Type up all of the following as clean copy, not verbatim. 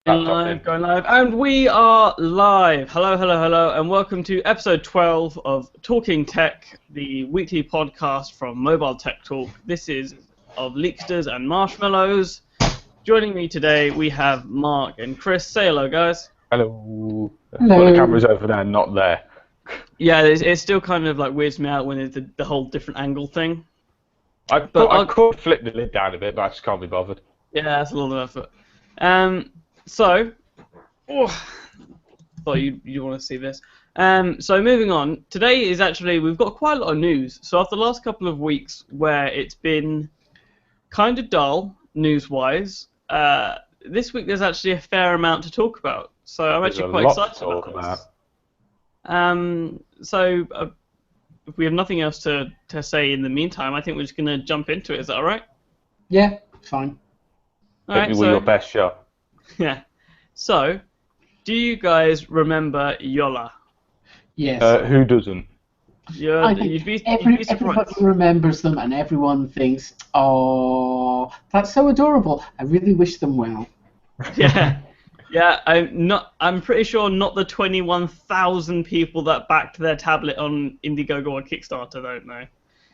Going live, and we are live. Hello, hello, hello, and welcome to episode 12 of Talking Tech, the weekly podcast from MobileTechTalk. This is of Leaksters and Marshmallows. Joining me today, we have Mark and Chris. Say hello, guys. Hello. Hello. Well, the camera's over there, not there. Yeah, it still kind of like weirds me out when it's the whole different angle thing. I could flip the lid down a bit, but I just can't be bothered. Yeah, that's a lot of effort. So, thought you'd want to see this. So moving on, today is actually, we've got quite a lot of news. So after the last couple of weeks where it's been kind of dull, news-wise, this week there's actually a fair amount to talk about. So I'm actually quite excited about this. So if we have nothing else to say in the meantime, I think we're just going to jump into it. Is that alright? Yeah, fine. Hit me with your best shot. Yeah. So, do you guys remember Jolla? Yes. Who doesn't? I think everybody remembers them, and everyone thinks, "Oh, that's so adorable. I really wish them well." Yeah. Yeah. I'm pretty sure not the 21,000 people that backed their tablet on Indiegogo or Kickstarter don't know.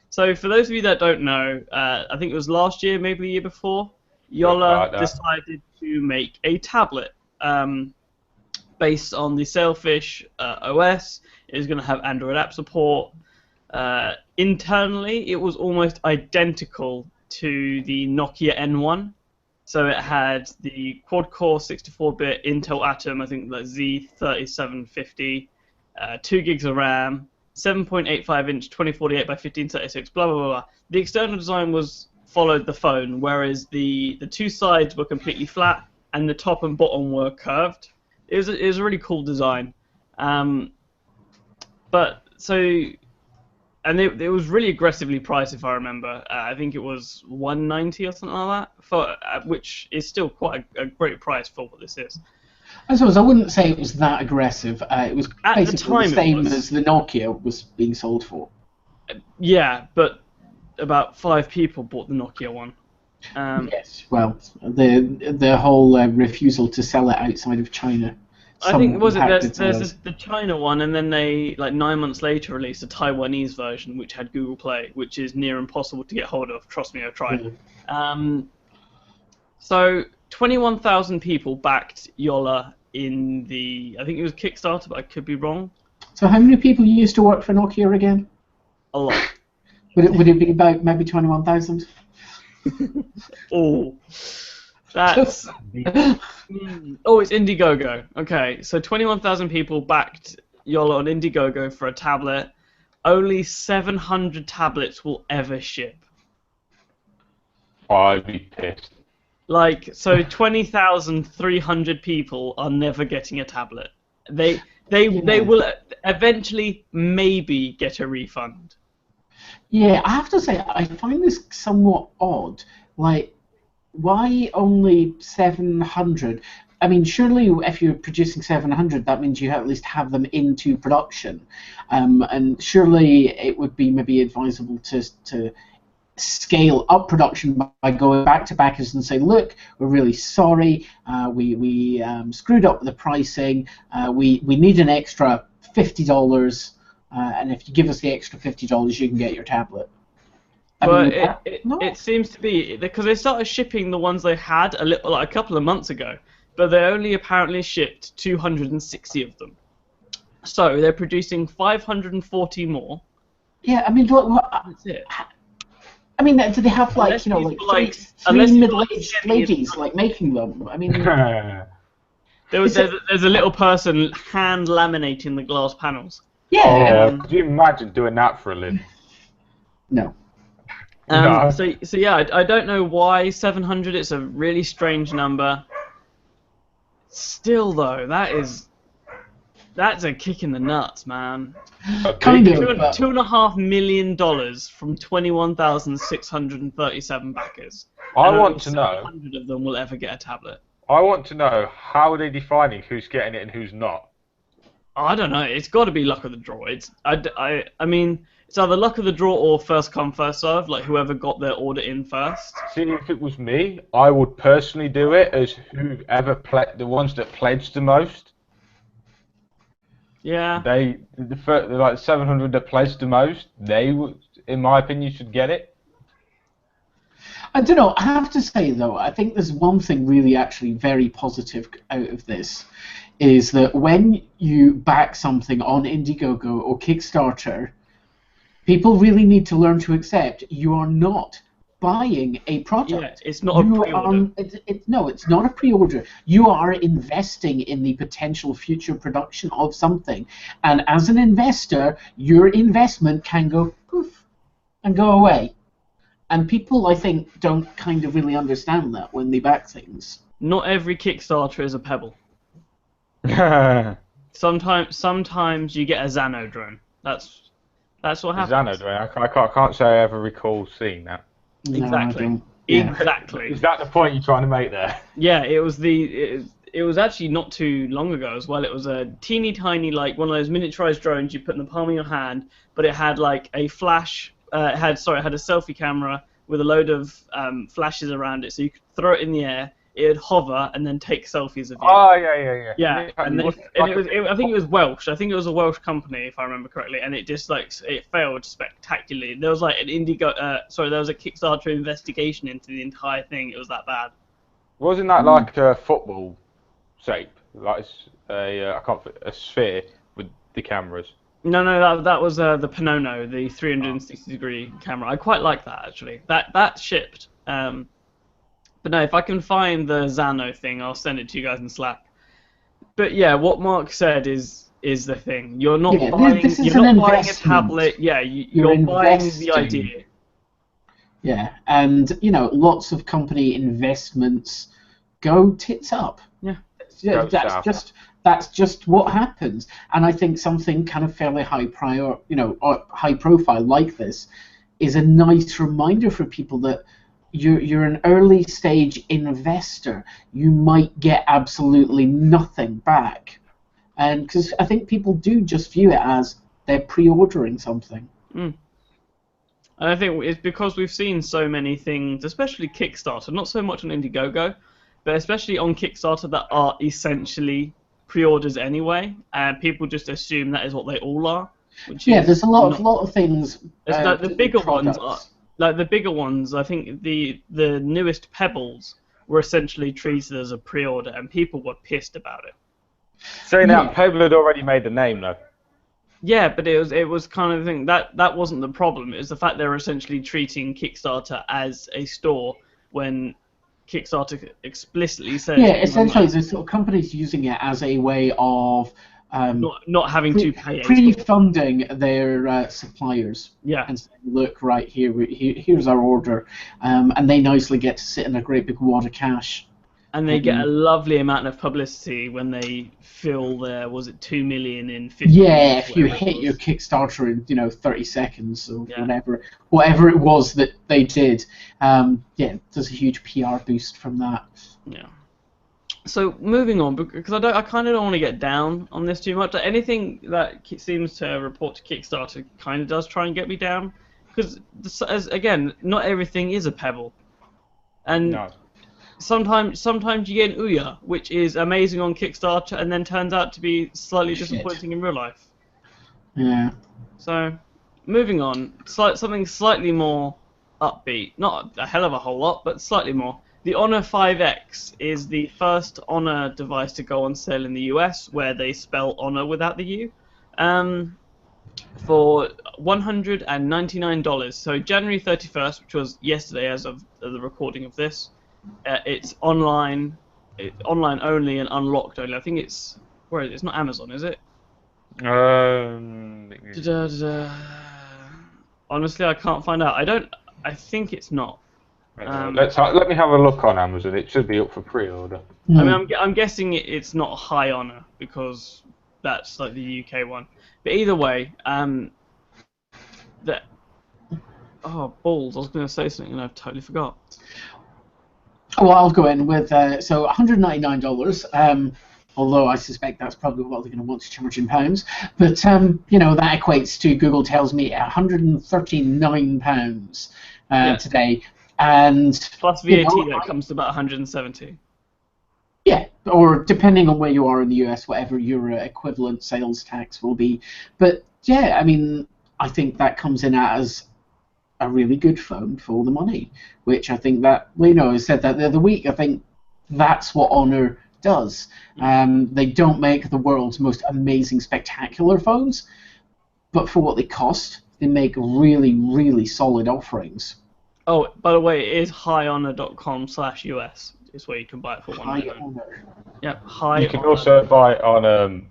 So, for those of you that don't know, I think it was last year, maybe the year before. Jolla decided to make a tablet based on the Sailfish OS. It was going to have Android app support. Internally, it was almost identical to the Nokia N1. So it had the quad-core 64-bit Intel Atom, I think like Z3750, 2 gigs of RAM, 7.85-inch 2048 by 1536, blah, blah, blah, blah. The external design followed the phone, whereas the two sides were completely flat and the top and bottom were curved. It was a really cool design, it was really aggressively priced, if I remember. I think it was $190 or something like that, which is still quite a great price for what this is. I suppose I wouldn't say it was that aggressive. It was basically the same as the Nokia was being sold for. Yeah, but about 5 people bought the Nokia one. Yes, well, the whole refusal to sell it outside of China. I think there's the China one, and then they 9 months later released a Taiwanese version which had Google Play, which is near impossible to get hold of. Trust me, I've tried. So 21,000 people backed Jolla in I think it was Kickstarter, but I could be wrong. So how many people used to work for Nokia again? A lot. Would it be about maybe 21,000? Oh, that's it's Indiegogo. Okay, so 21,000 people backed Jolla on Indiegogo for a tablet. Only 700 tablets will ever ship. I'd be pissed. So 20,300 people are never getting a tablet. They will eventually maybe get a refund. Yeah, I have to say, I find this somewhat odd. Why only 700? I mean, surely if you're producing 700, that means you at least have them into production. And surely it would be maybe advisable to scale up production by going back to backers and saying, look, we're really sorry, we screwed up the pricing, we need an extra $50. And if you give us the extra $50, you can get your tablet. It seems to be because they started shipping the ones they had a couple of months ago, but they only apparently shipped 260 of them. So they're producing 540 more. Yeah, I mean, that's it. I mean, do they have three middle-aged ladies making them? I mean, there's a little person hand laminating the glass panels. Yeah. Could you imagine doing that for a living? No. No. So yeah, I don't know why 700. It's a really strange number. Still though, that's a kick in the nuts, man. Kind of. $2.5 million from 21,637 backers. I want to know. 700 of them will ever get a tablet. I want to know how are they defining who's getting it and who's not. I don't know. It's got to be luck of the draw. I mean, it's either luck of the draw or first come, first serve. Like whoever got their order in first. See, if it was me, I would personally do it as whoever the ones that pledged the most. Yeah. Like 700 that pledged the most. They would, in my opinion, should get it. I don't know. I have to say though, I think there's one thing really actually very positive out of this, is that when you back something on Indiegogo or Kickstarter, people really need to learn to accept you are not buying a product. Yeah, it's not a pre-order. No, it's not a pre-order. You are investing in the potential future production of something, and as an investor, your investment can go poof and go away. And people, I think, don't kind of really understand that when they back things. Not every Kickstarter is a pebble. Sometimes you get a Xano drone. That's what happens. Xano drone. I can't say I ever recall seeing that. No, exactly. Yeah. Exactly. Is that the point you're trying to make there? Yeah, it was actually not too long ago as well. It was a teeny tiny, like one of those miniaturized drones you put in the palm of your hand, but it had like a flash. It had a selfie camera with a load of flashes around it, so you could throw it in the air. It would hover and then take selfies of you. Oh yeah. Yeah, I think it was Welsh. I think it was a Welsh company, if I remember correctly, and it just it failed spectacularly. There was like there was a Kickstarter investigation into the entire thing. It was that bad. Wasn't that like a football shape, like a sphere with the cameras? No, that was the Panono, the 360-degree camera. I quite like that actually. That shipped. But no, if I can find the Xano thing, I'll send it to you guys in Slack. But yeah, what Mark said is the thing. You're not buying. You're not buying a tablet. Yeah, you're buying the idea. Yeah, and lots of company investments go tits up. Yeah, that's just what happens. And I think something kind of fairly high profile like this is a nice reminder for people that you're an early stage investor. You might get absolutely nothing back, and because I think people do just view it as they're pre-ordering something. And I think it's because we've seen so many things, especially Kickstarter, not so much on Indiegogo, but especially on Kickstarter, that are essentially pre-orders anyway, and people just assume that is what they all are. There's a lot of things. The bigger ones are. Like the bigger ones, I think the newest Pebbles were essentially treated as a pre-order, and people were pissed about it. Saying that, Pebble had already made the name though. Yeah, but it was kind of the thing that wasn't the problem. It was the fact they were essentially treating Kickstarter as a store when Kickstarter explicitly says. Yeah, essentially, there's sort of companies using it as a way of not having to pay pre-funding their suppliers. Yeah. And saying, look, right here's our order, and they nicely get to sit in a great big wad of cash. And they get a lovely amount of publicity when they fill their, was it 2 million in 50 minutes? If you hit your Kickstarter in 30 seconds or whatever it was that they did, there's a huge PR boost from that. Yeah. So moving on, because I kind of don't want to get down on this too much. Anything that seems to report to Kickstarter kind of does try and get me down, because again, not everything is a pebble, and sometimes you get an Ouya, which is amazing on Kickstarter, and then turns out to be slightly disappointing in real life. Yeah. So moving on, something slightly more upbeat, not a hell of a whole lot, but slightly more. The Honor 5X is the first Honor device to go on sale in the US, where they spell Honor without the U, for $199. So January 31st, which was yesterday as of the recording of this, it's online only and unlocked only. I think it's, where is it? It's not Amazon, is it? Honestly, I can't find out. I think it's not. Let me have a look on Amazon. It should be up for pre-order. I mean, I'm guessing it's not High Honor because that's like the UK one. But either way, balls! I was going to say something and I've totally forgot. Well, I'll go in with so $199. Although I suspect that's probably what they're going to want to charge in pounds. But, you know, that equates to, Google tells me, £139 today. And plus you VAT, know, that comes to about 170. Yeah, or depending on where you are in the US, whatever your equivalent sales tax will be. But yeah, I mean, I think that comes in as a really good phone for the money, which I think that, you know, I said that the other week, I think that's what Honor does. They don't make the world's most amazing, spectacular phones, but for what they cost, they make really, really solid offerings. Oh, by the way, it is highhonor.com/US. Is where you can buy it for High $199. Honor. Yep, You can also buy it on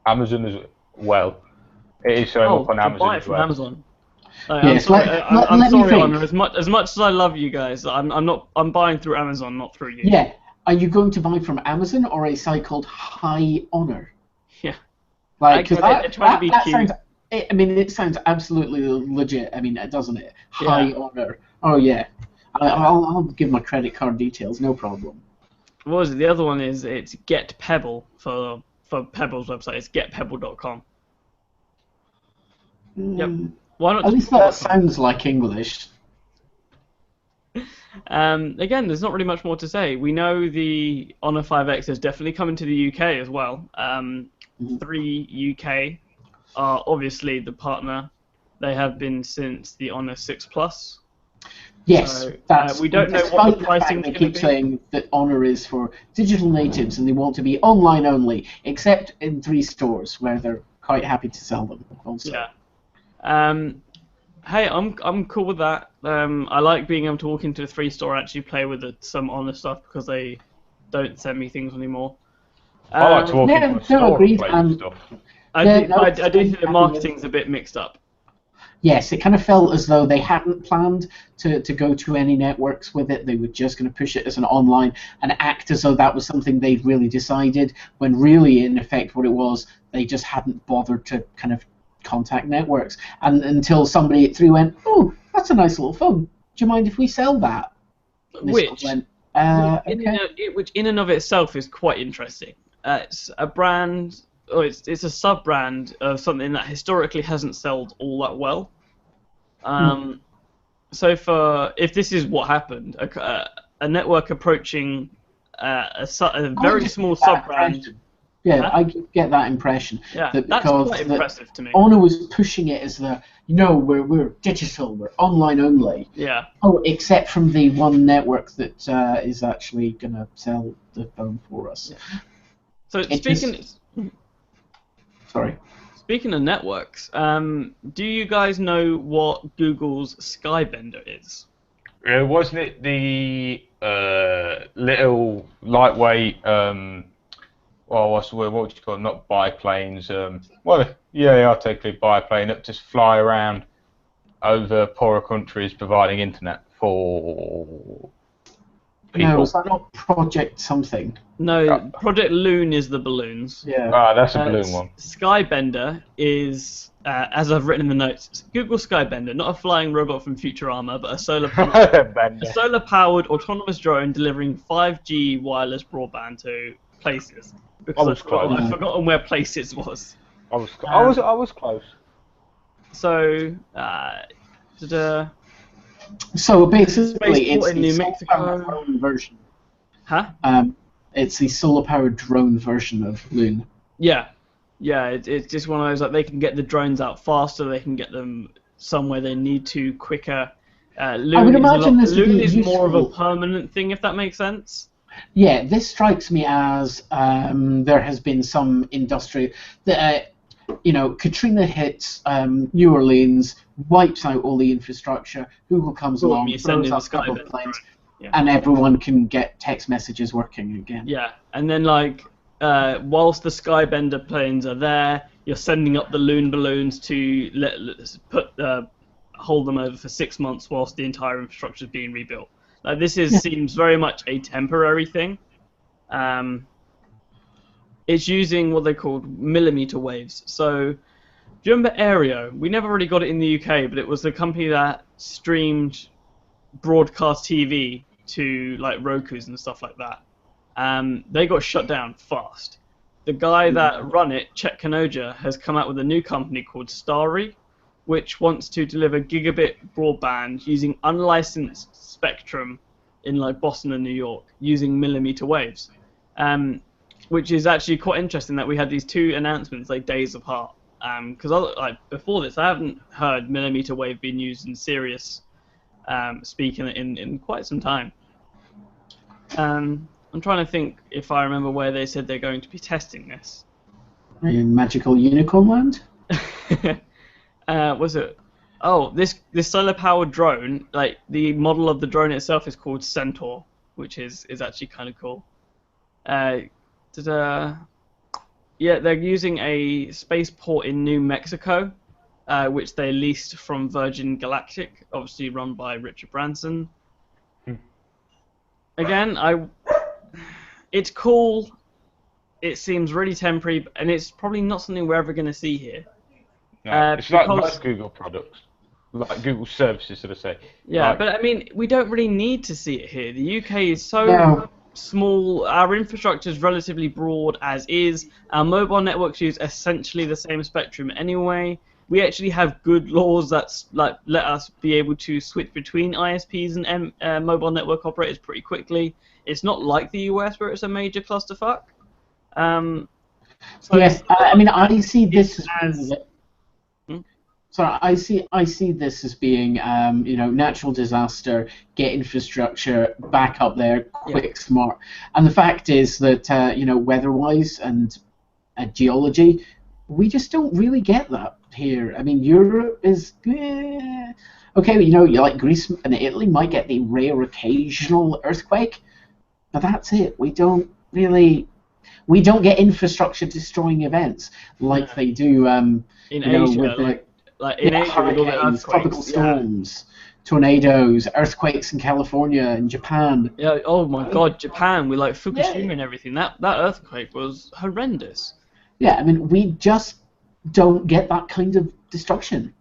Amazon as well. It is showing up on to Amazon buy it as from well. Amazon. Yes, I'm sorry, I'm let me sorry, think. Honor. As much as I love you guys, I'm buying through Amazon, not through you. Yeah. Are you going to buy from Amazon or a site called High Honor? Yeah. Like, because they're trying to be that cute. sounds. I mean, it sounds absolutely legit. I mean, doesn't it? High Yeah. Honor. Oh yeah. I'll give my credit card details. No problem. What was it? The other one is it's Get Pebble for Pebble's website. It's getpebble.com. Yep. Why not? At just least that sounds like English. Again, there's not really much more to say. We know the Honor 5X is definitely coming to the UK as well. 3 UK are obviously the partner. They have been since the Honor 6 Plus. Yes, So, that's. we don't know Despite what the the pricing fact is they going keep to be. saying that Honor is for digital natives and they want to be online only, except in 3 stores where they're quite happy to sell them. Also. Yeah. Hey, I'm cool with that. I like being able to walk into a 3 store and actually play with some Honor stuff because they don't send me things anymore. I like to walk into a store and play with stuff. I do think the marketing's a bit mixed up. Yes, it kind of felt as though they hadn't planned to go to any networks with it. They were just going to push it as an online and act as though that was something they'd really decided, when really, in effect, what it was, they just hadn't bothered to kind of contact networks. And until somebody at 3 went, oh, that's a nice little phone. Do you mind if we sell that? Which in and of itself is quite interesting. It's a brand, or it's a sub-brand of something that historically hasn't sold all that well. So if this is what happened, a network approaching a very small sub-brand. Yeah, I get that impression. Yeah, that that's quite impressive to me. Honor was pushing it as we're digital, we're online only. Yeah. Oh, except from the one network that is actually going to sell the phone for us. Yeah. So Speaking of networks, do you guys know what Google's Skybender is? Wasn't it the little lightweight? What's the word? What would you call them? Not biplanes. They are technically biplane that just fly around over poorer countries, providing internet for people. No, was that not Project something? No, Project Loon is the balloons. Yeah. That's a balloon one. Skybender is, as I've written in the notes, Google Skybender, not a flying robot from Futurama, but a solar-powered autonomous drone delivering 5G wireless broadband to places. Because I've forgotten where places was. I was close. So, So basically, it's in New the Mexico drone version. Huh? It's the solar-powered drone version of Loon. Yeah, it's just one of those, like, they can get the drones out faster, they can get them somewhere they need to quicker. Loon I would imagine Loon is more of a permanent thing, if that makes sense. Yeah, this strikes me as there has been some industry that, Katrina hits New Orleans, wipes out all the infrastructure. Google comes along, throws up a couple of planes, and everyone can get text messages working again. Yeah, and then whilst the Skybender planes are there, you're sending up the Loon balloons to hold them over for 6 months whilst the entire infrastructure is being rebuilt. This seems very much a temporary thing. It's using what they called millimeter waves. So, do you remember Aereo? We never really got it in the UK, but it was the company that streamed broadcast TV to Roku's and stuff like that. They got shut down fast. the guy that run it, Chet Kanoja, has come out with a new company called Starry, which wants to deliver gigabit broadband using unlicensed spectrum in like Boston and New York using millimeter waves, which is actually quite interesting that we had these two announcements like days apart. Because like before this, I haven't heard millimeter wave being used in serious speaking in quite some time. I'm trying to think if I remember where they said they're going to be testing this. In Magical Unicorn Land? Was it? Oh, this solar-powered drone, like the model of the drone itself is called Centaur, which is actually kind of cool. Yeah, they're using a spaceport in New Mexico, which they leased from Virgin Galactic, obviously run by Richard Branson. Again, it's cool. It seems really temporary, and it's probably not something we're ever going to see here. No, it's like most Google products, like Google services, should I say? Yeah, like, but I mean, we don't really need to see it here. The UK is so small. Our infrastructure is relatively broad as is. Our mobile networks use essentially the same spectrum anyway. We actually have good laws that like let us be able to switch between ISPs and mobile network operators pretty quickly. It's not like the US where it's a major clusterfuck. So yes, I mean I see this as. So I see this as being, natural disaster, get infrastructure back up there, quick, smart. And the fact is that, weather-wise and geology, we just don't really get that here. I mean, Europe is, okay, like Greece and Italy might get the rare occasional earthquake, but that's it. We don't get infrastructure-destroying events like they do, in Asia, like in Asia, hurricanes, tropical storms, tornadoes, earthquakes in California and Japan. Yeah. Oh my God, Japan with like Fukushima and everything. That earthquake was horrendous. Yeah, I mean, we just don't get that kind of destruction.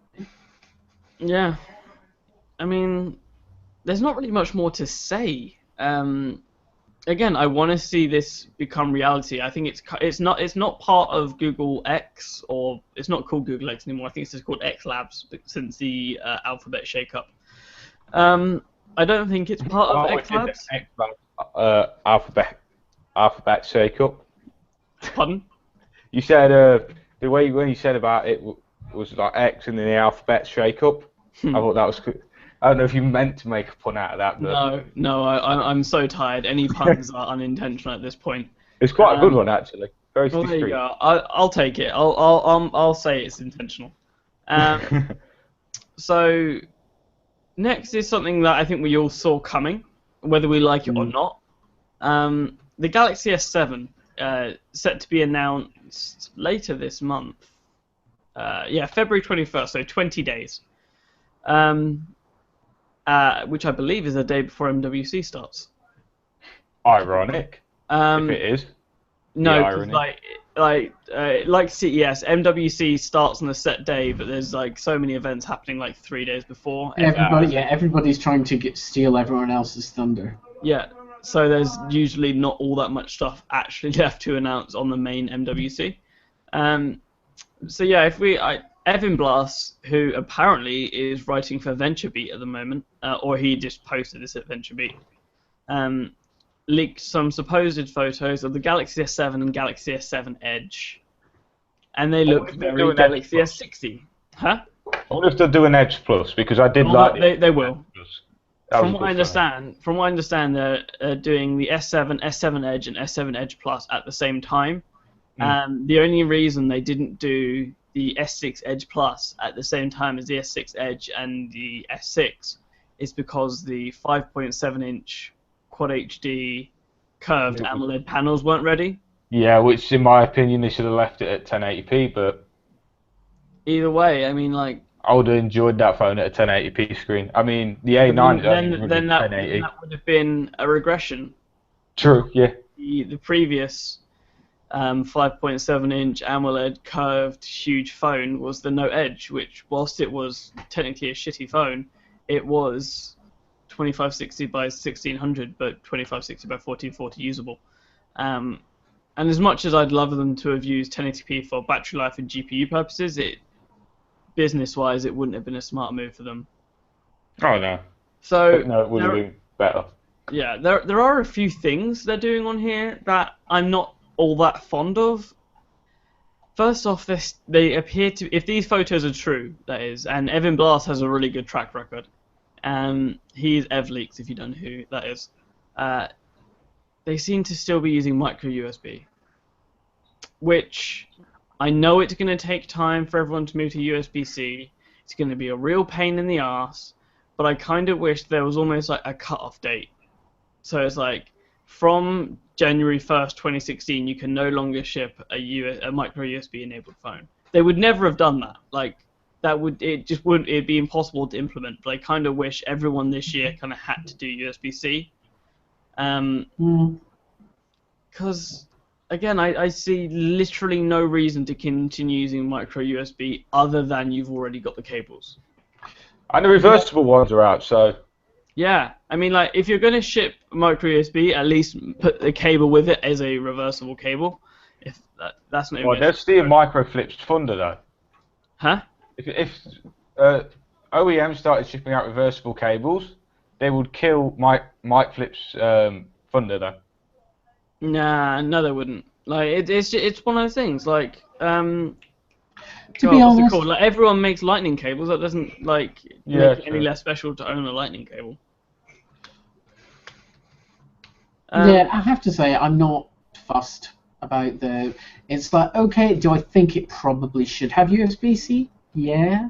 Yeah. I mean, there's not really much more to say. Again, I want to see this become reality. I think it's not part of Google X, or it's not called Google X anymore. I think it's just called X Labs since the Alphabet shakeup. I don't think it's part of X Labs. Alphabet shakeup. Pardon? You said the way when you said about it was like X and then the Alphabet shakeup. I thought that was good. I don't know if you meant to make a pun out of that, but no, I'm so tired. Any puns are unintentional at this point. It's quite a good one actually. Very discreet. There you go. I'll take it. I'll say it's intentional. So next is something that I think we all saw coming, whether we like it or not. The Galaxy S7 set to be announced later this month. February 21st, so 20 days. Which I believe is the day before MWC starts. Ironic. If it is. No, like CES, MWC starts on a set day, but there's like so many events happening like 3 days before. Everybody's trying to steal everyone else's thunder. Yeah, so there's usually not all that much stuff actually left to announce on the main MWC. So yeah, Evan Blass, who apparently is writing for VentureBeat at the moment, or he just posted this at VentureBeat, leaked some supposed photos of the Galaxy S7 and Galaxy S7 Edge, and they look very Galaxy S60. Huh? I wonder if they'll do an Edge Plus, because I did like they will. From what I understand, they're doing the S7, S7 Edge, and S7 Edge Plus at the same time. The only reason they didn't do the S6 Edge Plus at the same time as the S6 Edge and the S6 is because the 5.7-inch Quad HD curved AMOLED panels weren't ready. Yeah, which in my opinion they should have left it at 1080p, but either way, I mean, like, I would have enjoyed that phone at a 1080p screen. I mean, the A9 then that would have been a regression. True, yeah. The previous 5.7-inch AMOLED curved huge phone was the Note Edge, which, whilst it was technically a shitty phone, it was 2560 by 1600, but 2560 by 1440 usable. And as much as I'd love them to have used 1080p for battery life and GPU purposes, business-wise, it wouldn't have been a smart move for them. Oh no. So No, it would have been better. yeah, there are a few things they're doing on here that I'm not all that fond of. First off, they appear to, if these photos are true, that is, and Evan Blass has a really good track record. He's EvLeaks, if you don't know who that is. They seem to still be using micro USB, which I know it's going to take time for everyone to move to USB-C. It's going to be a real pain in the ass, but I kind of wish there was almost like a cut-off date. So it's like, from January 1st, 2016, you can no longer ship a micro USB enabled phone. They would never have done that. Like, it'd be impossible to implement. But I kind of wish everyone this year kind of had to do USB-C. Because, again, I see literally no reason to continue using micro USB other than you've already got the cables. And the reversible ones are out, so... Yeah, I mean, like, if you're going to ship micro USB, at least put the cable with it as a reversible cable. If that's not... Well, there's still micro flips thunder, though. Huh? If OEM started shipping out reversible cables, they would kill mic flips thunder, though. Nah, no, they wouldn't. Like, it's one of those things. Like, To be honest, what's it called? Like, everyone makes lightning cables. That doesn't make it any less special to own a lightning cable. yeah, I have to say I'm not fussed about the. It's like, okay, do I think it probably should have USB-C? Yeah.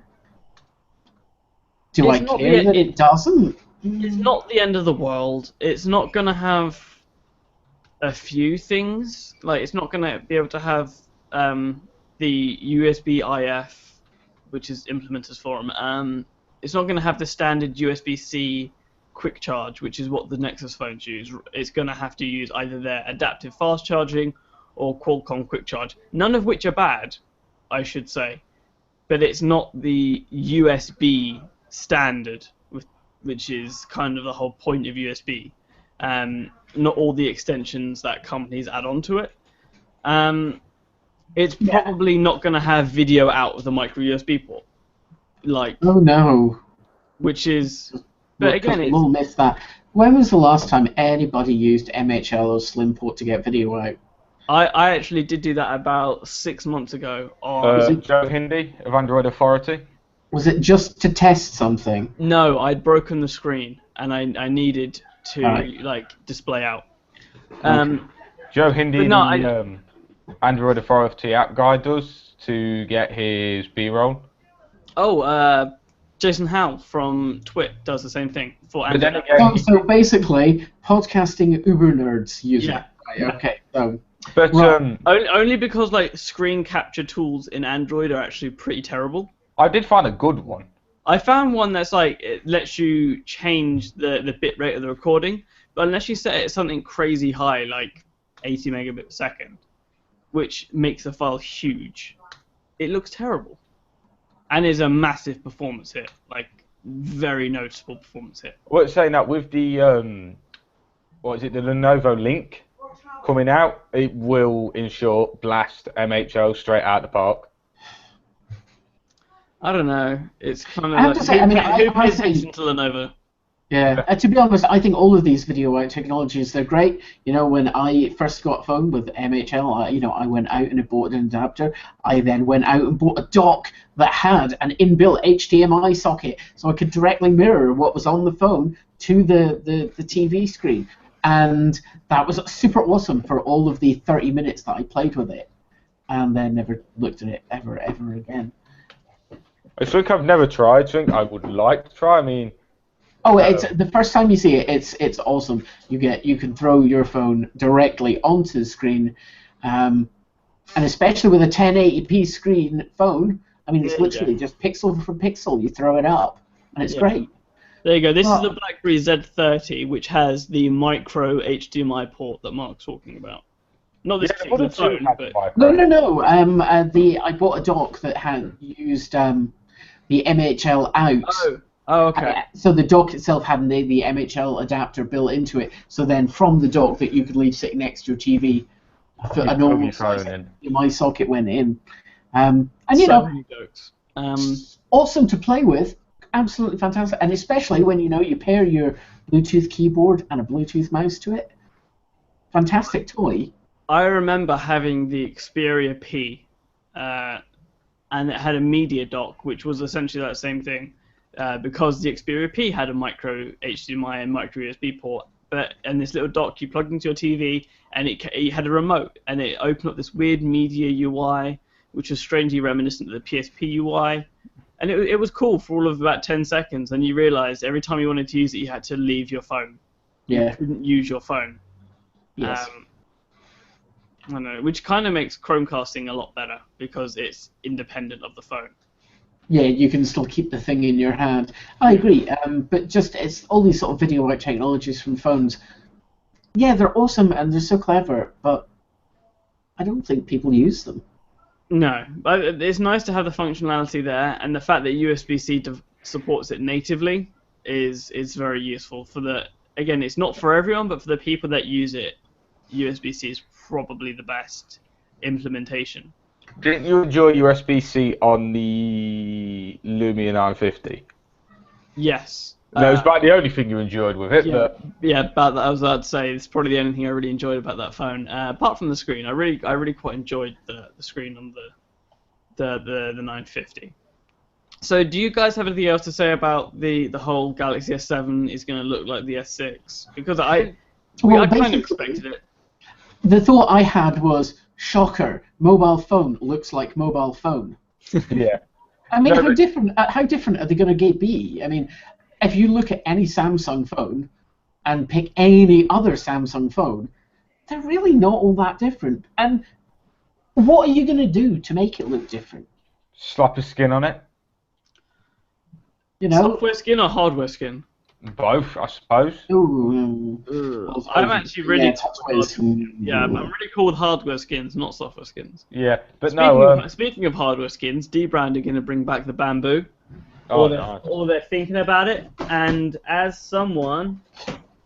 Do I care that it doesn't? It's not the end of the world. It's not gonna have a few things. Like, it's not gonna be able to have the USB-IF, which is Implementers Forum. It's not going to have the standard USB-C quick charge, which is what the Nexus phones use. It's going to have to use either their adaptive fast charging or Qualcomm quick charge, none of which are bad, I should say. But it's not the USB standard, which is kind of the whole point of USB. Not all the extensions that companies add onto it. It's probably not going to have video out of the micro USB port. Like, oh no. Which is, but again, we'll miss that. When was the last time anybody used MHL or Slimport to get video out? I actually did do that about 6 months ago. Joe Hindi of Android Authority. Was it just to test something? No, I'd broken the screen and I needed to like display out. Joe Hindi, Android Authority app guy does to get his B-roll. Oh, Jason Howe from Twit does the same thing for Android. So basically, podcasting uber nerds use it. Right, okay. So, but only because like screen capture tools in Android are actually pretty terrible. I did find a good one. I found one that's like it lets you change the bit rate of the recording, but unless you set it at something crazy high, like 80 megabits per second, which makes the file huge, it looks terrible. And is a massive performance hit, like very noticeable performance hit. Well, saying that with the the Lenovo Link coming out, it will, in short, blast MHO straight out the park. I don't know. It's kind of I have to say, who pays attention to Lenovo? Yeah, to be honest, I think all of these video out technologies, they're great. You know, when I first got a phone with MHL, I went out and bought an adapter. I then went out and bought a dock that had an inbuilt HDMI socket, so I could directly mirror what was on the phone to the TV screen. And that was super awesome for all of the 30 minutes that I played with it. And then never looked at it ever again. It's something I've never tried, something I would like to try. I mean... Oh, it's the first time you see it, it's awesome. You can throw your phone directly onto the screen, and especially with a 1080p screen phone. I mean, it's literally just pixel for pixel. You throw it up, and it's great. There you go. This is the BlackBerry Z30, which has the micro HDMI port that Mark's talking about. Not this particular phone, but no. I bought a dock that had used the MHL out. Oh, okay. So the dock itself had the MHL adapter built into it. So then from the dock that you could leave sitting next to your TV, A plug normal your phone size in. HDMI socket went in. And you So know, many jokes. awesome to play with, absolutely fantastic, and especially when you pair your Bluetooth keyboard and a Bluetooth mouse to it. Fantastic toy. I remember having the Xperia P, and it had a media dock, which was essentially that same thing, because the Xperia P had a micro HDMI and micro USB port, and this little dock you plugged into your TV, and it had a remote, and it opened up this weird media UI, which was strangely reminiscent of the PSP UI, and it was cool for all of about 10 seconds, and you realized every time you wanted to use it, you had to leave your phone. Yeah. You couldn't use your phone. Yes. I don't know, which kind of makes Chromecasting a lot better because it's independent of the phone. Yeah, you can still keep the thing in your hand. I agree, but just it's all these sort of video out technologies from phones. Yeah, they're awesome and they're so clever, but I don't think people use them. No, but it's nice to have the functionality there, and the fact that USB-C supports it natively is very useful. Again, it's not for everyone, but for the people that use it, USB-C is probably the best implementation. Didn't you enjoy USB-C on the Lumia 950? Yes. No, it's about the only thing you enjoyed with it. Yeah, But yeah, about that, I was about to say it's probably the only thing I really enjoyed about that phone. Apart from the screen, I really quite enjoyed the screen on the 950. So, do you guys have anything else to say about the whole Galaxy S7 is going to look like the S6? Because I kind of expected it. The thought I had was, shocker, mobile phone looks like mobile phone. yeah. I mean, how different are they going to be? I mean, if you look at any Samsung phone and pick any other Samsung phone, they're really not all that different. And what are you going to do to make it look different? Slap a skin on it. You know, software skin or hardware skin? Both, I suppose. I'm actually really I'm really cool with hardware skins, not software skins. Yeah, but Speaking of hardware skins, Dbrand are going to bring back the bamboo. nice. Or they're thinking about it. And as someone,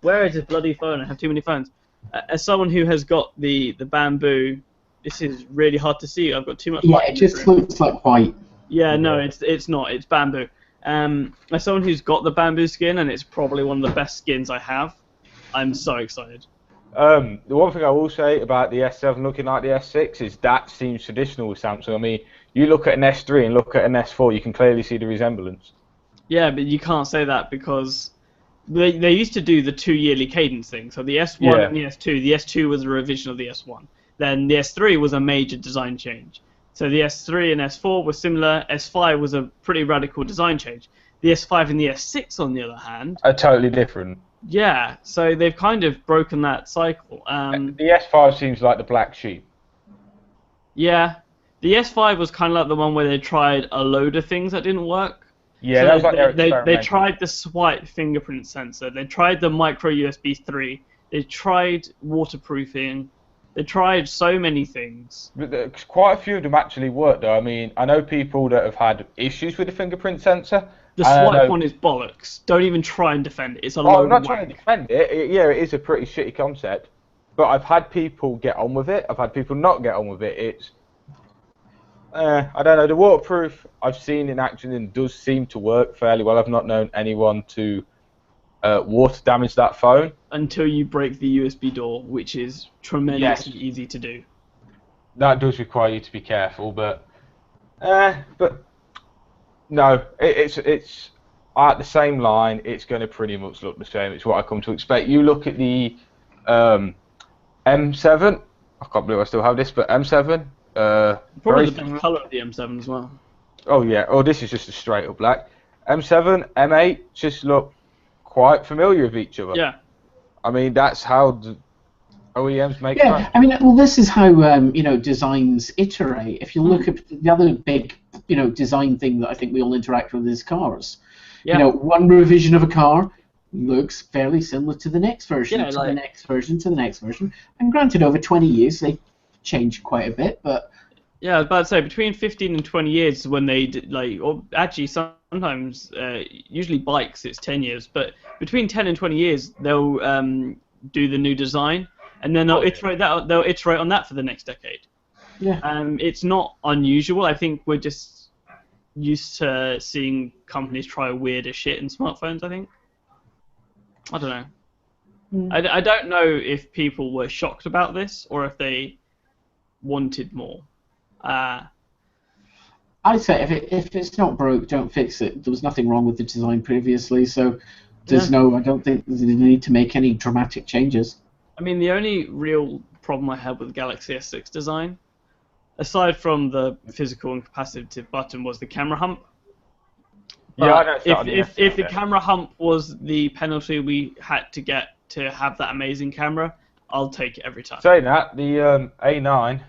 where is this bloody phone? I have too many phones. As someone who has got the bamboo, this is really hard to see. I've got too much. Yeah, it just looks like white. Yeah, no, it's not. It's bamboo. As someone who's got the bamboo skin, and it's probably one of the best skins I have, I'm so excited. The one thing I will say about the S7 looking like the S6 is that seems traditional with Samsung. I mean, you look at an S3 and look at an S4, you can clearly see the resemblance. Yeah, but you can't say that because they used to do the 2 yearly cadence thing. So the S1 and the S2. The S2 was a revision of the S1. Then the S3 was a major design change. So the S3 and S4 were similar. S5 was a pretty radical design change. The S5 and the S6, on the other hand, are totally different. Yeah, so they've kind of broken that cycle. The S5 seems like the black sheep. Yeah, the S5 was kind of like the one where they tried a load of things that didn't work. Yeah, so that was like they tried the swipe fingerprint sensor. They tried the micro USB 3. They tried waterproofing. They tried so many things. But quite a few of them actually worked, though. I mean, I know people that have had issues with the fingerprint sensor. The swipe one is bollocks. Don't even try and defend it. It's a load of I'm not trying to defend it. Yeah, it is a pretty shitty concept. But I've had people get on with it. I've had people not get on with it. It's... I don't know. The waterproof I've seen in action and does seem to work fairly well. I've not known anyone to water damage that phone. Until you break the USB door, which is tremendously easy to do. That does require you to be careful, but no, it's at the same line. It's going to pretty much look the same. It's what I come to expect. You look at the M7. I can't believe I still have this, but M7. Probably the best colour of the M7 as well. Oh yeah. Oh, this is just a straight up black. M7, M8 just look quite familiar with each other. Yeah. I mean, that's how the OEMs make Yeah, phones. I mean, well, this is how designs iterate. If you look at the other big design thing that I think we all interact with is cars. Yeah. One revision of a car looks fairly similar to the next version, the next version, to the next version. And granted, over 20 years they changed quite a bit, but yeah, I was about to say between 15 and 20 years is when they or actually sometimes usually bikes it's 10 years, but between 10 and 20 years they'll do the new design. and then they'll iterate that. They'll iterate on that for the next decade. Yeah. It's not unusual. I think we're just used to seeing companies try weirder shit in smartphones. I think. I don't know. I don't know if people were shocked about this or if they wanted more. I'd say if it's not broke, don't fix it. There was nothing wrong with the design previously, so I don't think there's a need to make any dramatic changes. I mean, the only real problem I had with the Galaxy S6 design, aside from the physical and capacitive button, was the camera hump. But if the camera hump was the penalty we had to get to have that amazing camera, I'll take it every time. Saying that, the A9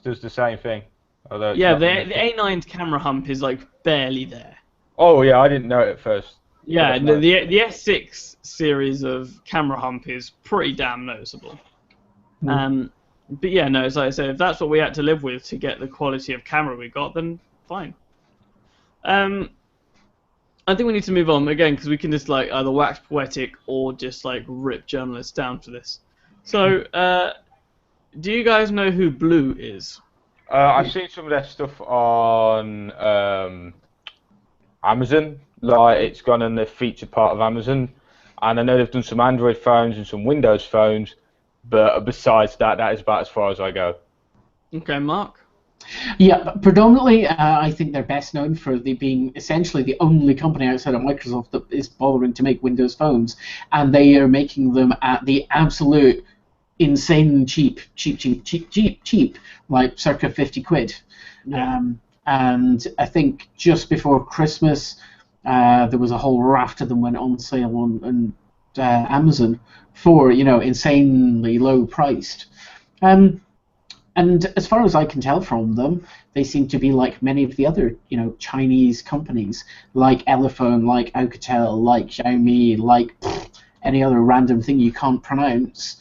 does the same thing. Yeah, the A9's camera hump is like barely there. Oh yeah, I didn't know it at first. Yeah, the S6 series of camera hump is pretty damn noticeable. But yeah, no, as I said, if that's what we had to live with to get the quality of camera we got, then fine. I think we need to move on again because we can just like either wax poetic or just like rip journalists down for this. So, do you guys know who Blue is? I've seen some of their stuff on Amazon. Like it's gone in the featured part of Amazon, and I know they've done some Android phones and some Windows phones. But besides that, that is about as far as I go. Okay, Mark. Yeah, but predominantly, I think they're best known for being essentially the only company outside of Microsoft that is bothering to make Windows phones, and they are making them at the absolute insane cheap, like circa 50 quid. Yeah. And I think just before Christmas, there was a whole raft of them went on sale on Amazon for insanely low priced. And as far as I can tell from them, they seem to be like many of the other, Chinese companies, like Elephone, like Alcatel, like Xiaomi, like any other random thing you can't pronounce.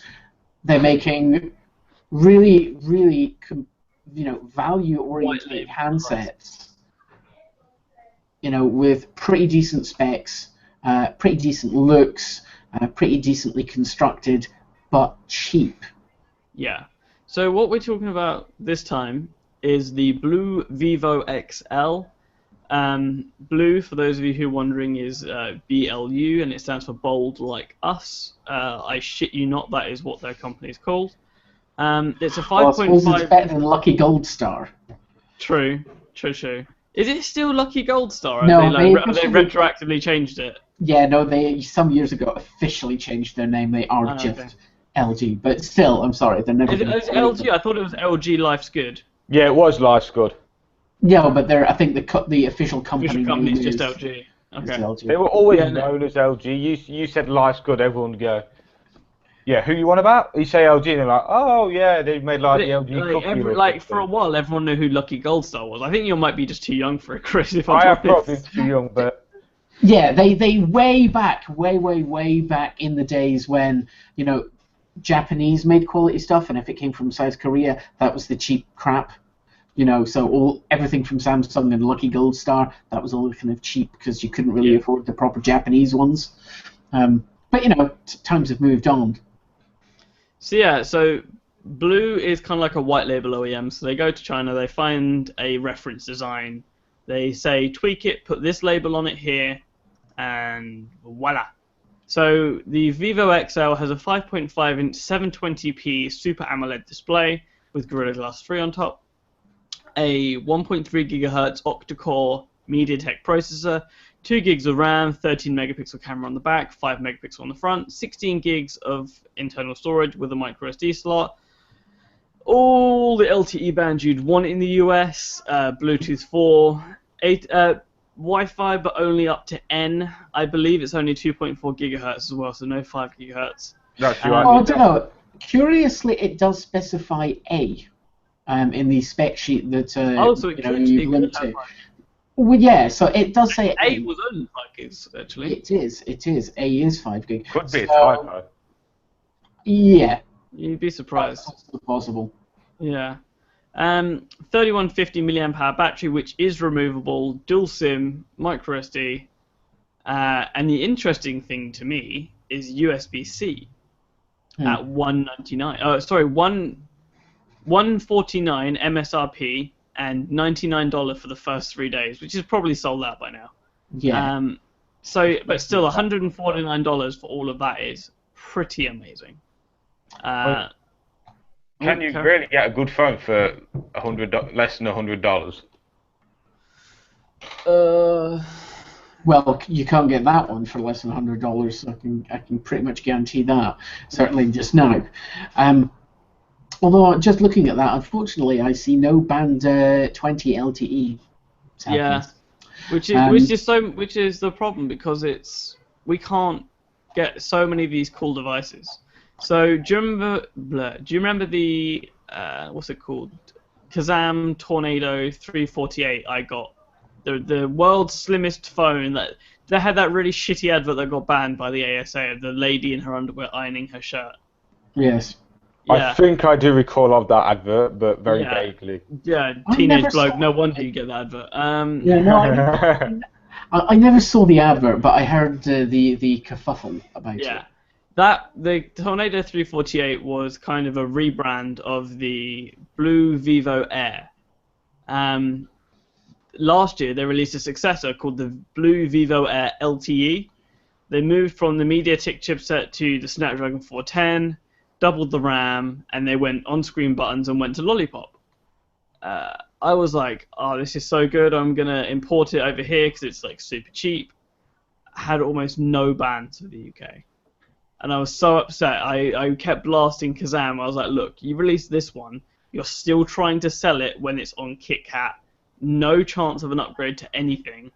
They're making really, really, value-oriented handsets, with pretty decent specs, pretty decent looks, pretty decently constructed, but cheap. Yeah. So what we're talking about this time is the Blue Vivo XL. Blue, for those of you who are wondering, is BLU, and it stands for Bold Like Us. I shit you not, that is what their company is called. It's a 5.5... Well, I suppose it's better than Lucky Gold Star. True. Is it still Lucky Gold Star? No, they retroactively changed it? Yeah, no, they some years ago officially changed their name. They are just LG, but still, I'm sorry, they're never. Is it LG? I thought it was LG Life's Good. Yeah, it was Life's Good. Yeah, but I think the official company. Official company is just LG. Okay. LG. They were always known as LG. You said Life's Good, everyone would go, yeah, who you on about? You say LG, and they're like, oh yeah, they made like the LG cookie. For a while, everyone knew who Lucky Gold Star was. I think you might be just too young for it, Chris. If I am probably too young, but. Yeah, they way back in the days when Japanese made quality stuff, and if it came from South Korea, that was the cheap crap. So everything from Samsung and Lucky Gold Star, that was all kind of cheap because you couldn't really afford the proper Japanese ones. But times have moved on. So Blue is kind of like a white label OEM. So they go to China, they find a reference design, they say tweak it, put this label on it here, and voila. So the Vivo XL has a 5.5-inch 720p Super AMOLED display with Gorilla Glass 3 on top, a 1.3 GHz octa-core MediaTek processor, 2 gigs of RAM, 13 megapixel camera on the back, 5 megapixel on the front, 16 gigs of internal storage with a micro SD slot, all the LTE bands you'd want in the US, Bluetooth 4, 8, Wi-Fi, but only up to N. I believe it's only 2.4 gigahertz as well, so no 5 gigahertz. No, I don't know. Curiously, it does specify A in the spec sheet that you linked to. Well, yeah, so it does say A was only 5 gigs, actually. It is. A is 5 gig. Could be a typo. Yeah. You'd be surprised. That's possible. Yeah. 3150 milliamp hour battery, which is removable, dual SIM, micro SD, and the interesting thing to me is USB-C. at $199. Oh, sorry, $149 MSRP and $99 for the first 3 days, which is probably sold out by now. Yeah. But still, $149 for all of that is pretty amazing. Can you really get a good phone for less than $100? Well, you can't get that one for less than $100. So I can pretty much guarantee that. Certainly just now. Although just looking at that, unfortunately, I see no band 20 LTE. Yeah, which is the problem, because we can't get so many of these cool devices. So do you remember the what's it called? Kazam Tornado 348 I got. The world's slimmest phone that had that really shitty advert that got banned by the ASA of the lady in her underwear ironing her shirt. Yes. Yeah. I think I do recall of that advert, but very vaguely. Yeah, teenage bloke. No wonder you get that advert. Yeah, no, I never saw the advert, but I heard the kerfuffle about it. Yeah, the Tornado 348 was kind of a rebrand of the Blue Vivo Air. Last year they released a successor called the Blue Vivo Air LTE. They moved from the MediaTek chipset to the Snapdragon 410. Doubled the RAM, and they went on-screen buttons and went to Lollipop. I was like, oh, this is so good, I'm going to import it over here because it's like super cheap. Had almost no bans for the UK. And I was so upset. I kept blasting Kazam. I was like, look, you released this one, you're still trying to sell it when it's on KitKat. No chance of an upgrade to anything.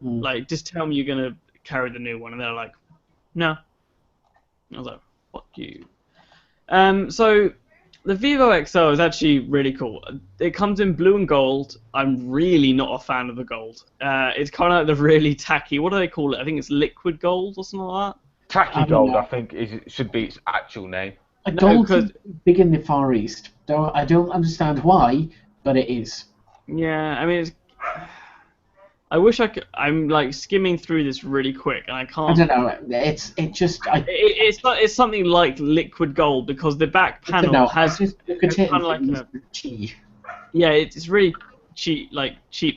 Like, just tell me you're going to carry the new one. And they're like, no. I was like, fuck you. So the Vivo XL is actually really cool. It comes in blue and gold. I'm really not a fan of the gold. It's kind of like the really tacky, what do they call it? I think it's liquid gold or something like that. Tacky gold, I think, should be its actual name. Gold is big in the Far East. I don't understand why, but it is. Yeah, I mean, I wish I could. I'm like skimming through this really quick, and I can't. I don't know. It's something like liquid gold, because the back panel has kind of like yeah, it's really cheap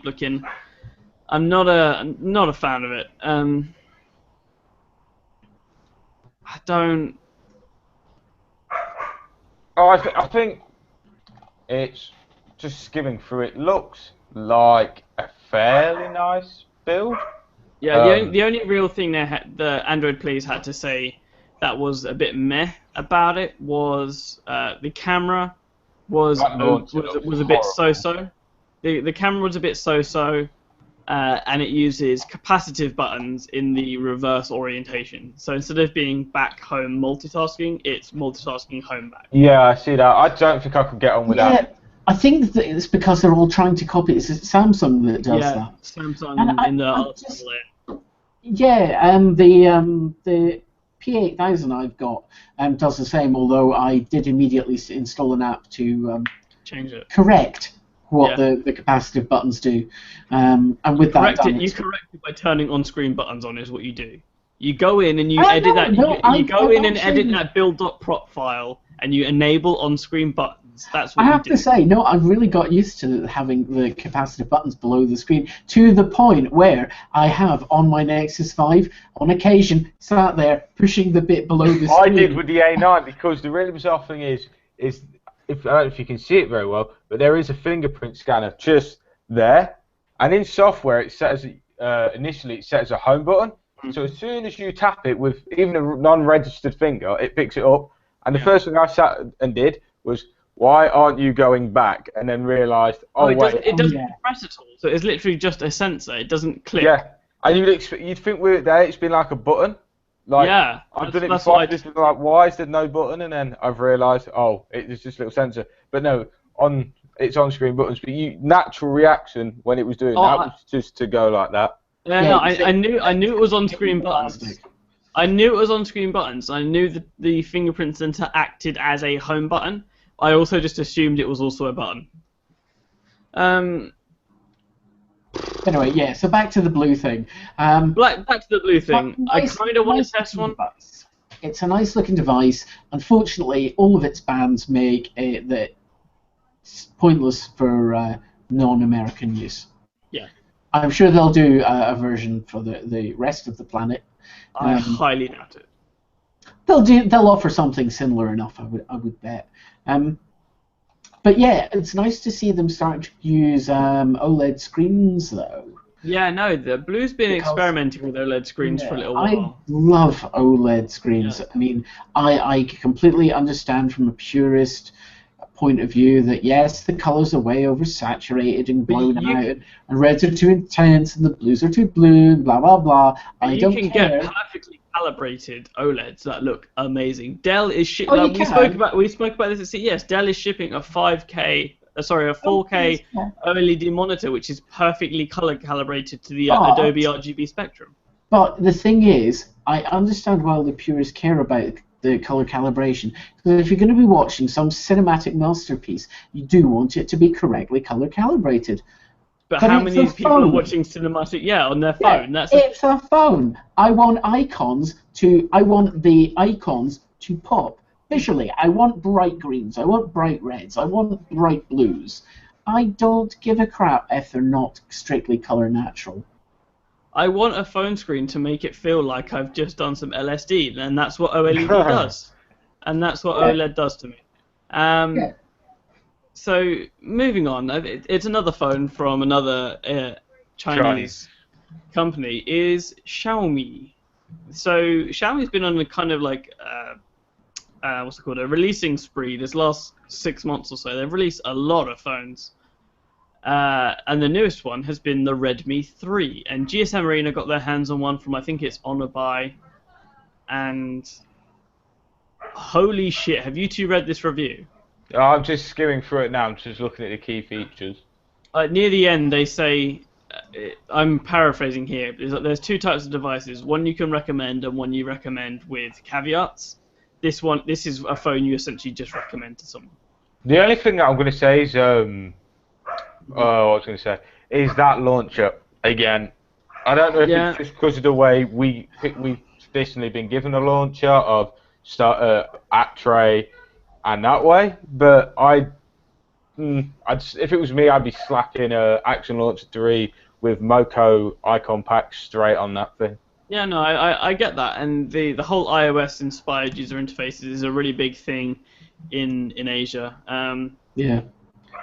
looking. I'm not a fan of it. I don't. Oh, I think it's just skimming through. It looks like a fairly nice build. Yeah, the only real thing the Android Please had to say that was a bit meh about it was the camera was a bit so-so. The camera was a bit so-so, and it uses capacitive buttons in the reverse orientation. So instead of being back home multitasking, it's multitasking home back. Yeah, I see that. I don't think I could get on with that. I think that it's because they're all trying to copy. It's Samsung that does that. Samsung in the article layer. Yeah, the P8000 I've got does the same. Although I did immediately install an app to change it. Correct what the capacitive buttons do, and with that done, you correct it by turning on-screen buttons on. Is what you do. You go in and you edit that. You go in and edit that build.prop file, and you enable on-screen buttons. That's what I have to say, no, I've really got used to having the capacitive buttons below the screen, to the point where I have on my Nexus 5 on occasion sat there pushing the bit below the screen. I did with the A9, because the really bizarre thing is if I don't know if you can see it very well, but there is a fingerprint scanner just there, and in software it set as initially it set as a home button. So as soon as you tap it with even a non-registered finger, it picks it up. And the first thing I sat and did was, why aren't you going back? And then realised, wait. It doesn't press at all. So it's literally just a sensor. It doesn't click. Yeah, and you'd think with it there, it's been like a button. Like, yeah, I've done it before. I just like, why is there no button? And then I've realised, it's just a little sensor. But no, it's on-screen buttons. But natural reaction when it was doing that was just to go like that. Yeah, I knew it was on-screen buttons. I knew it was on-screen buttons. I knew that the fingerprint sensor acted as a home button. I also just assumed it was also a button. Anyway, yeah. So back to the blue thing. Back to the blue thing. I kind of want to test one. It's a nice looking device. Unfortunately, all of its bans make it that it's pointless for non-American use. Yeah. I'm sure they'll do a version for the rest of the planet. I highly doubt it. They'll offer something similar enough, I would bet. But yeah, it's nice to see them starting to use OLED screens though. Yeah, no, the Blue's been experimenting with OLED screens for a little while. I love OLED screens. Yeah. I mean, I completely understand from a purist point of view that yes, the colours are way oversaturated and blown out, and reds are too intense and the blues are too blue, and blah blah blah. I don't care. You can get perfectly calibrated OLEDs that look amazing. Dell is shipping. We spoke about this at CES. Dell is shipping a 4K OLED monitor, which is perfectly color calibrated to the Adobe RGB spectrum. But the thing is, I understand why the purists care about the color calibration, because if you're going to be watching some cinematic masterpiece, you do want it to be correctly color calibrated. But how many people are watching cinematic? On their phone. It's a phone. I want the icons to pop visually. I want bright greens. I want bright reds. I want bright blues. I don't give a crap if they're not strictly color natural. I want a phone screen to make it feel like I've just done some LSD, and that's what OLED does. And that's what OLED does to me. So, moving on, it's another phone from another Chinese company, is Xiaomi. So, Xiaomi's been on a kind of like, a releasing spree this last 6 months or so. They've released a lot of phones. And the newest one has been the Redmi 3. And GSM Arena got their hands on one from, I think it's Honor Buy. And holy shit, have you two read this review? I'm just skimming through it now. I'm just looking at the key features. Near the end, they say, I'm paraphrasing here, there's two types of devices. One you can recommend and one you recommend with caveats. This is a phone you essentially just recommend to someone. The only thing that I'm going to say is, is that launcher again. I don't know if it's just because of the way we've traditionally been given a launcher of at tray and that way, but if it was me, I'd be slapping Action Launcher 3 with Moco icon pack straight on that thing. Yeah, no, I get that, and the whole iOS-inspired user interfaces is a really big thing in Asia. Yeah.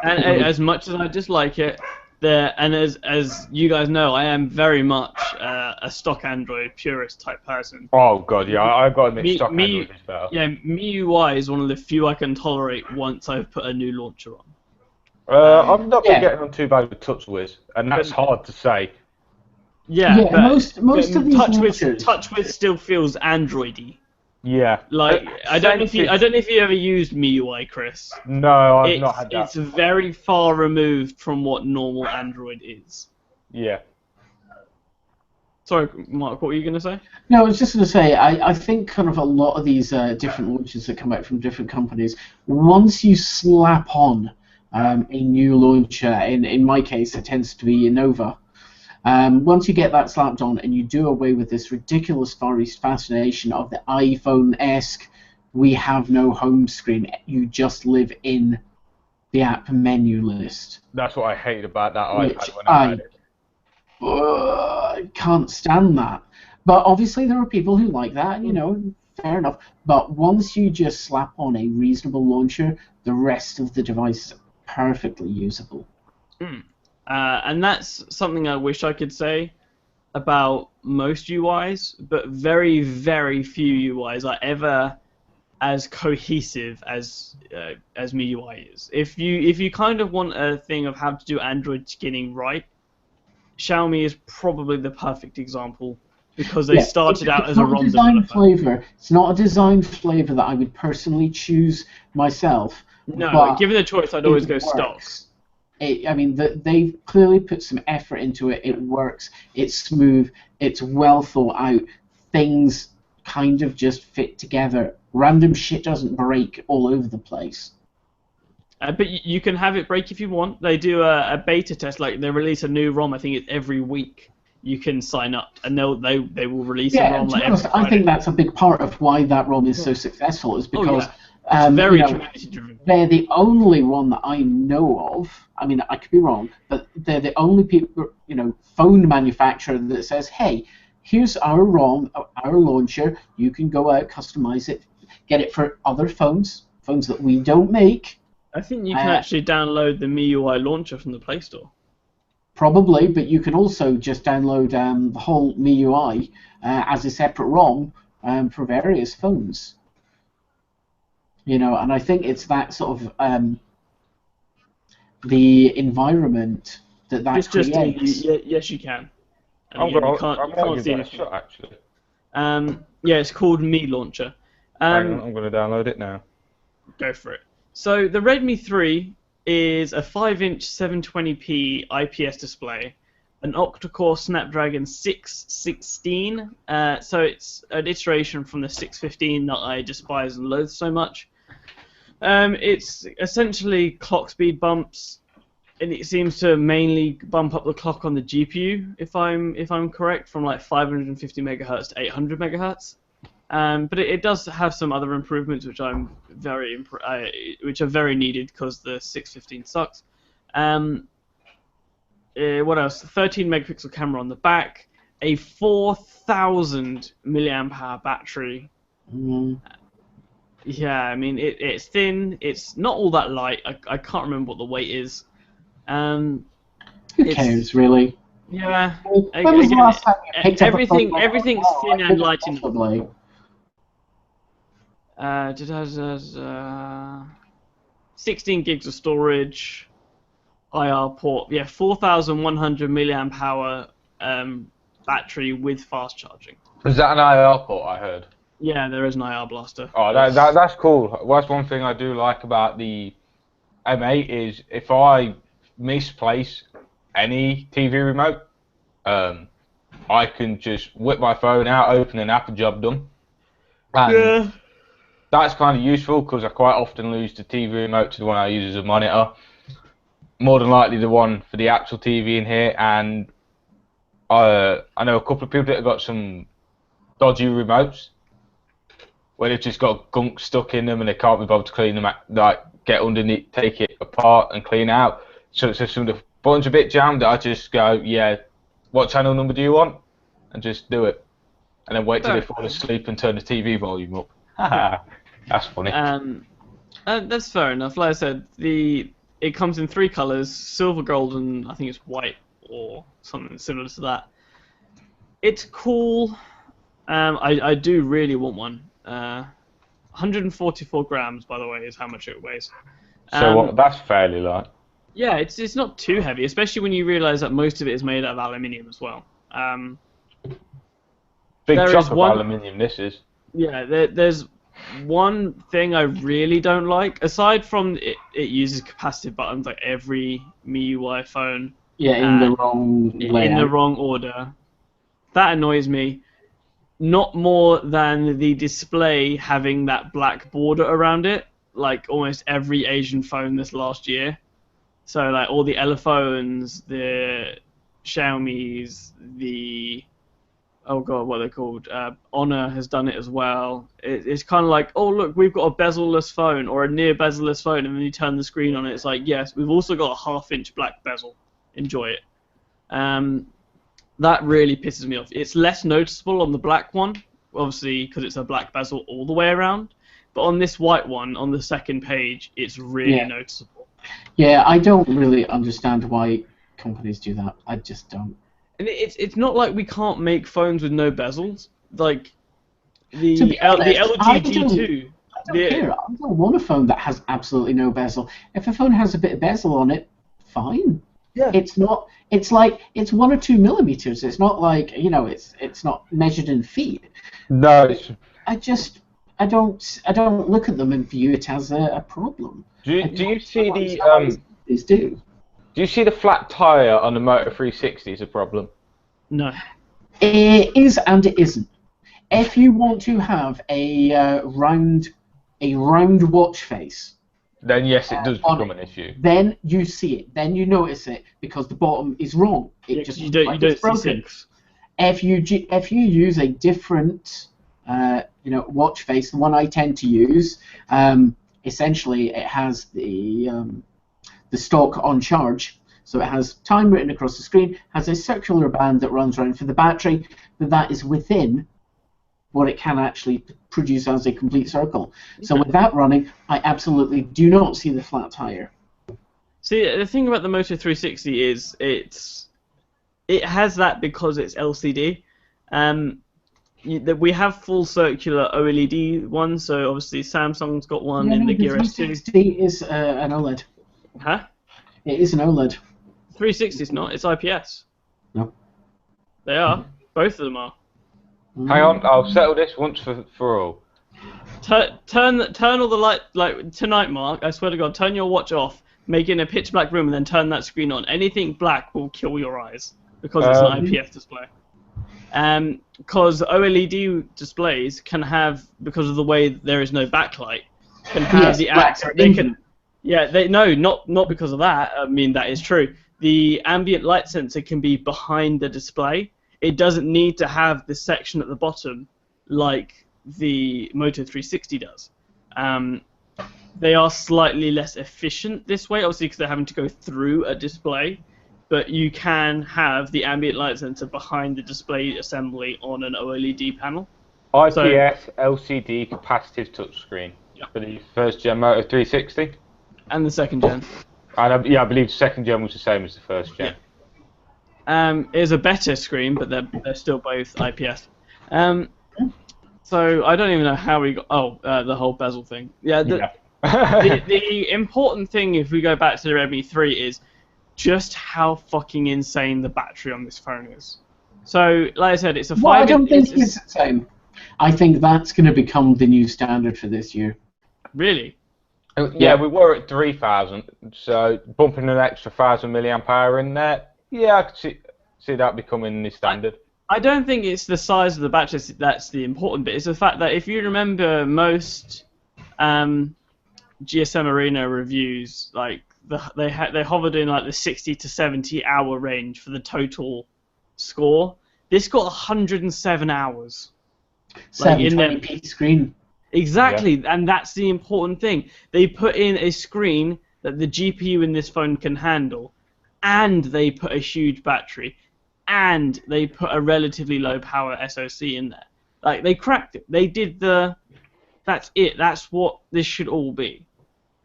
And as much as I dislike it, and as you guys know, I am very much a stock Android purist type person. Oh god, yeah, I've got to admit stock Android is better. Yeah, MIUI is one of the few I can tolerate once I've put a new launcher on. I've not been getting on too bad with TouchWiz, and that's hard to say. Yeah, but most of these TouchWiz still feels Androidy. Yeah. Like I don't know if you ever used MIUI, Chris. No, I've not had that. It's very far removed from what normal Android is. Yeah. Sorry, Mark, what were you going to say? No, I was just going to say, I think kind of a lot of these different launchers that come out from different companies, once you slap on a new launcher, in my case it tends to be Innova, once you get that slapped on and you do away with this ridiculous Far East fascination of the iPhone-esque, we have no home screen, you just live in the app menu list. That's what I hate about that iPad when I had it. I can't stand that. But obviously there are people who like that, fair enough. But once you just slap on a reasonable launcher, the rest of the device is perfectly usable. And that's something I wish I could say about most UIs, but very, very few UIs are ever as cohesive as MIUI is. If you kind of want a thing of how to do Android skinning right, Xiaomi is probably the perfect example because they started out as a ROM developer. It's not a design flavor that I would personally choose myself. No, given the choice, I'd always go stock. They've clearly put some effort into it. It works. It's smooth. It's well thought out. Things kind of just fit together. Random shit doesn't break all over the place. But you can have it break if you want. They do a beta test, like they release a new ROM, I think it's every week. you can sign up, and they will release a Yeah, ROM to like be every honest, I Friday. think that's a big part of why that ROM is so successful, is because It's very you know, community driven. they're the only one that I know of. I mean, I could be wrong, but they're the only people, you know, phone manufacturer that says, "Hey, here's our ROM, our launcher. You can go out, customize it, get it for other phones that we don't make." I think you can actually download the MIUI launcher from the Play Store. Probably, but you can also just download the whole MIUI as a separate ROM for various phones. You know, and I think it's that sort of the environment that creates. Yes, you can. And I'm again, gonna you can't give see that a anything. shot actually. Yeah, it's called Mi Launcher. Hang on, I'm gonna download it now. Go for it. So the Redmi 3 is a 5-inch 720p IPS display, an octa-core Snapdragon 616. So it's an iteration from the 615 that I despise and loathe so much. It's essentially clock speed bumps, and it seems to mainly bump up the clock on the GPU, if I'm correct, from like 550 megahertz to 800 megahertz. But it does have some other improvements which are very needed because the 615 sucks. What else? 13 megapixel camera on the back, a 4,000 milliamp hour battery. Yeah, I mean it's thin. It's not all that light. I can't remember what the weight is. Who cares, really? Yeah. When was the last time you picked up a phone? Everything's thin and light enough. Possibly. 16 gigs of storage, IR port. Yeah, 4,100 milliamp hour battery with fast charging. Is that an IR port I heard? Yeah, there is an IR blaster. Oh, that's cool. That's one thing I do like about the M8 is if I misplace any TV remote, I can just whip my phone out, open an app, and job done. And Yeah. that's kind of useful because I quite often lose the TV remote to the one I use as a monitor. More than likely the one for the actual TV in here, and I know a couple of people that have got some dodgy remotes where they've just got gunk stuck in them and they can't be bothered to clean them, like get underneath, take it apart and clean it out. So it's just the button's a bit jammed. I just go, yeah, what channel number do you want? And just do it. And then wait till they fall asleep and turn the TV volume up. That's funny. That's fair enough. Like I said, it comes in 3 colors: silver, gold, and I think it's white or something similar to that. It's cool. I do really want one. 144 grams, by the way, is how much it weighs. So that's fairly light. Yeah, it's not too heavy, especially when you realise that most of it is made out of aluminium as well. Big chunk of aluminium this is. Yeah, there's one thing I really don't like, aside from it uses capacitive buttons like every MIUI phone. Yeah, in the wrong layout. In the wrong order. That annoys me. Not more than the display having that black border around it, like almost every Asian phone this last year. So like all the Elaphones, the Xiaomi's, the what are they called? Honor has done it as well. It's kind of like, oh look, we've got a bezel-less phone or a near bezel-less phone, and then you turn the screen on it, it's like, yes, we've also got a 1/2-inch black bezel. Enjoy it. That really pisses me off. It's less noticeable on the black one, obviously because it's a black bezel all the way around. But on this white one, on the second page, it's really noticeable. Yeah, I don't really understand why companies do that. I just don't. And it's not like we can't make phones with no bezels. Like the honest, LG G2. I don't care. I don't want a phone that has absolutely no bezel. If a phone has a bit of bezel on it, fine. Yeah. It's not. It's like it's 1 or 2 millimeters. It's not like It's not measured in feet. No. I don't look at them and view it as a problem. Do you see the Do you see the flat tire on the Moto 360 is a problem? No. It is and it isn't. If you want to have a round watch face, then yes, it does become an issue. Then you see it. Then you notice it because the bottom is wrong. You don't see 6. if you use a different watch face, the one I tend to use, essentially it has the stock on charge. So it has time written across the screen, has a circular band that runs around for the battery, but that is within what it can actually produce as a complete circle. So with that running, I absolutely do not see the flat tire. See, the thing about the Moto 360 is it has that because it's LCD. We have full circular OLED ones, so obviously Samsung's got one in the Gear S2. 360 is an OLED. Huh? It is an OLED. 360 is not. It's IPS. No. They are. Both of them are. Hang on, I'll settle this once for all. Turn all the light, like tonight, Mark. I swear to God, turn your watch off, make it in a pitch black room, and then turn that screen on. Anything black will kill your eyes because it's an IPS display. Because OLED displays can have, because of the way there is no backlight, can have not because of that. I mean, that is true. The ambient light sensor can be behind the display. It doesn't need to have this section at the bottom like the Moto 360 does. They are slightly less efficient this way, obviously because they're having to go through a display, but you can have the ambient light sensor behind the display assembly on an OLED panel. IPS LCD capacitive touchscreen for the first gen Moto 360. And the second gen. And I believe the second gen was the same as the first gen. Yeah. It is a better screen, but they're still both IPS. So I don't even know how we got. The whole bezel thing. Yeah. The important thing, if we go back to the Redmi 3, is just how fucking insane the battery on this phone is. So, like I said, it's a 5. I don't think it's the same. I think that's going to become the new standard for this year. Really? Yeah, we were at 3,000, so bumping an extra 1,000 mAh in there, yeah, I could see that becoming the standard. I don't think it's the size of the battery that's the important bit. It's the fact that if you remember most GSM Arena reviews, like they hovered in like the 60 to 70 hour range for the total score. This got 107 hours. 720p screen. Exactly, and that's the important thing. They put in a screen that the GPU in this phone can handle, and they put a huge battery, and they put a relatively low power SoC in there. Like, they cracked it. They did that's it. That's what this should all be.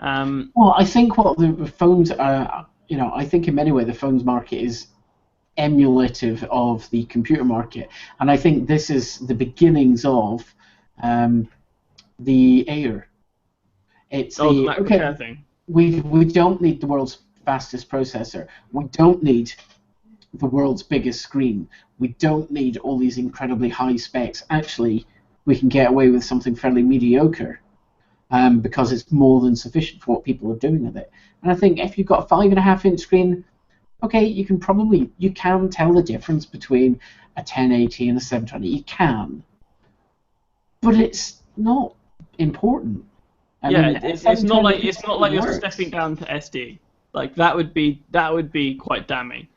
Well, I think what the phones are, I think in many ways the phones market is emulative of the computer market, and I think this is the beginnings of the Air. It's the MacBook Air thing. We don't need the world's fastest processor. We don't need the world's biggest screen. We don't need all these incredibly high specs. Actually, we can get away with something fairly mediocre because it's more than sufficient for what people are doing with it. And I think if you've got a 5.5-inch screen, okay, you can tell the difference between a 1080 and a 720. You can, but it's not important. I mean, it's not like you're stepping down to SD. Like that would be quite damning.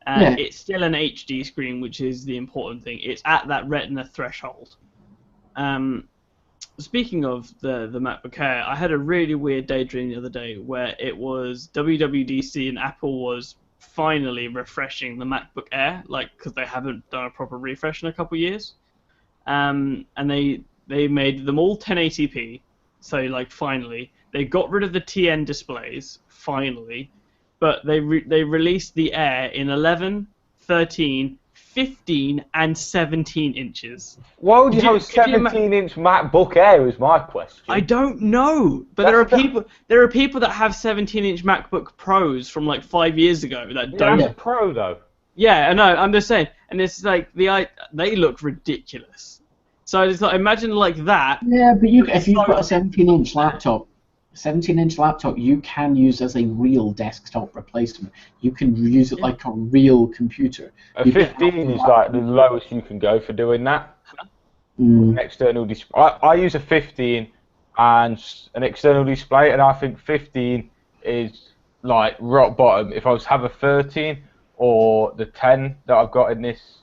It's still an HD screen, which is the important thing. It's at that Retina threshold. Speaking of the MacBook Air, I had a really weird daydream the other day where it was WWDC and Apple was finally refreshing the MacBook Air, because they haven't done a proper refresh in a couple of years. And they made them all 1080p. So finally, they got rid of the TN displays finally, but they released the Air in 11, 13, 15, and 17 inches. Why would you have a 17-inch MacBook Air? Is my question. I don't know, but there are people that have 17-inch MacBook Pros from 5 years ago that don't. That's a Pro though. Yeah, I know. I'm just saying, and it's they look ridiculous. So it's imagine that. Yeah, but if you've got a 17-inch laptop, you can use as a real desktop replacement. You can use it like a real computer. A 15 is the lowest you can go for doing that. An external display. I use a 15 and an external display, and I think 15 is rock bottom. If I was to have a 13 or the 10 that I've got in this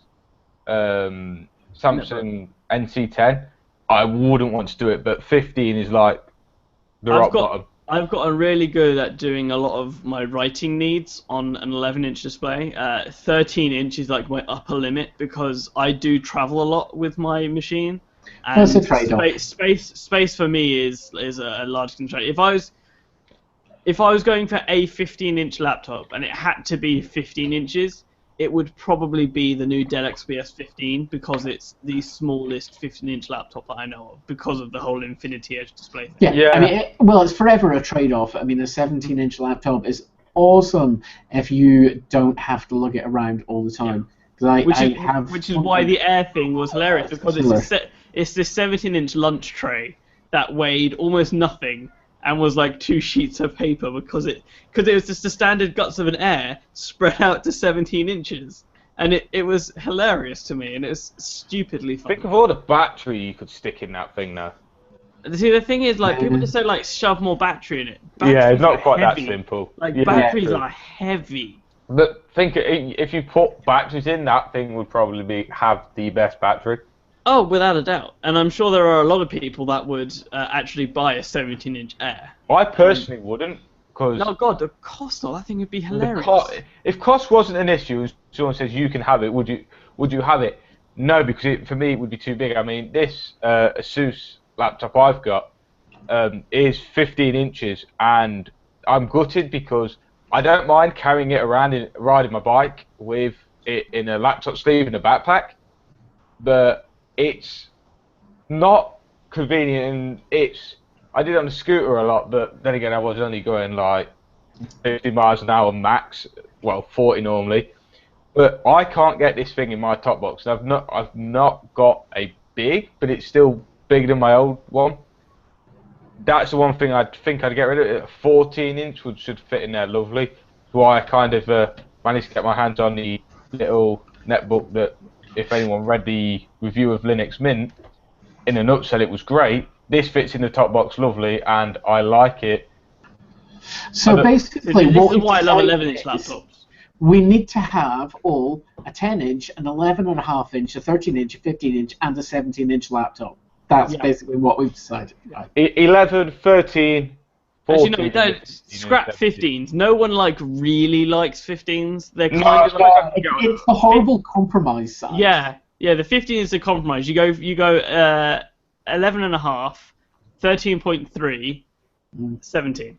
Samsung NC10, I wouldn't want to do it. But 15 is like the rock bottom. I've gotten really good at doing a lot of my writing needs on an 11-inch display. 13-inch is like my upper limit because I do travel a lot with my machine. And That's a trade-off. Space for me is a large constraint. If I was going for a 15-inch laptop and it had to be 15 inches, it would probably be the new Dell XPS 15 because it's the smallest 15-inch laptop that I know of because of the whole Infinity Edge display thing. Yeah. I mean, it's forever a trade-off. I mean, a 17-inch laptop is awesome if you don't have to lug it around all the time. Which is why the Air thing was hilarious because it's this 17-inch lunch tray that weighed almost nothing and was like 2 sheets of paper because it was just the standard guts of an Air spread out to 17 inches. And it was hilarious to me, and it was stupidly fun. Think of all the battery you could stick in that thing now. See, the thing is, like, people just say, like, shove more battery in it. Yeah, it's not quite that simple. Like, batteries are heavy. But think, if you put batteries in, that thing would probably have the best battery. Oh, without a doubt. And I'm sure there are a lot of people that would actually buy a 17-inch Air. I personally wouldn't, because... No, God, the cost of that thing would be hilarious. If cost wasn't an issue, and someone says you can have it, would you have it? No, because for me it would be too big. I mean, this Asus laptop I've got is 15 inches, and I'm gutted because I don't mind carrying it around riding my bike with it in a laptop sleeve in a backpack, but it's not convenient, and I did it on a scooter a lot, but then again I was only going like 50 miles an hour max, well 40 normally, but I can't get this thing in my top box. I've not got a big, but it's still bigger than my old one. That's the one thing I'd think I'd get rid of. A 14-inch should fit in there lovely. That's why I kind of managed to get my hands on the little netbook that, if anyone read the review of Linux Mint, in a nutshell, it was great. This fits in the top box lovely, and I like it. So basically, this is why I love 11-inch laptops. We need to have all a 10-inch, an 11.5-inch, a 13-inch, a 15-inch, and a 17-inch laptop. That's basically what we've decided. Right. 11, 13, 14. Actually, no, don't scrap 15s. No one really likes 15s. They're kind of it's a horrible compromise size. Yeah. The 15 is a compromise. You go 11.5, 13.3, 17.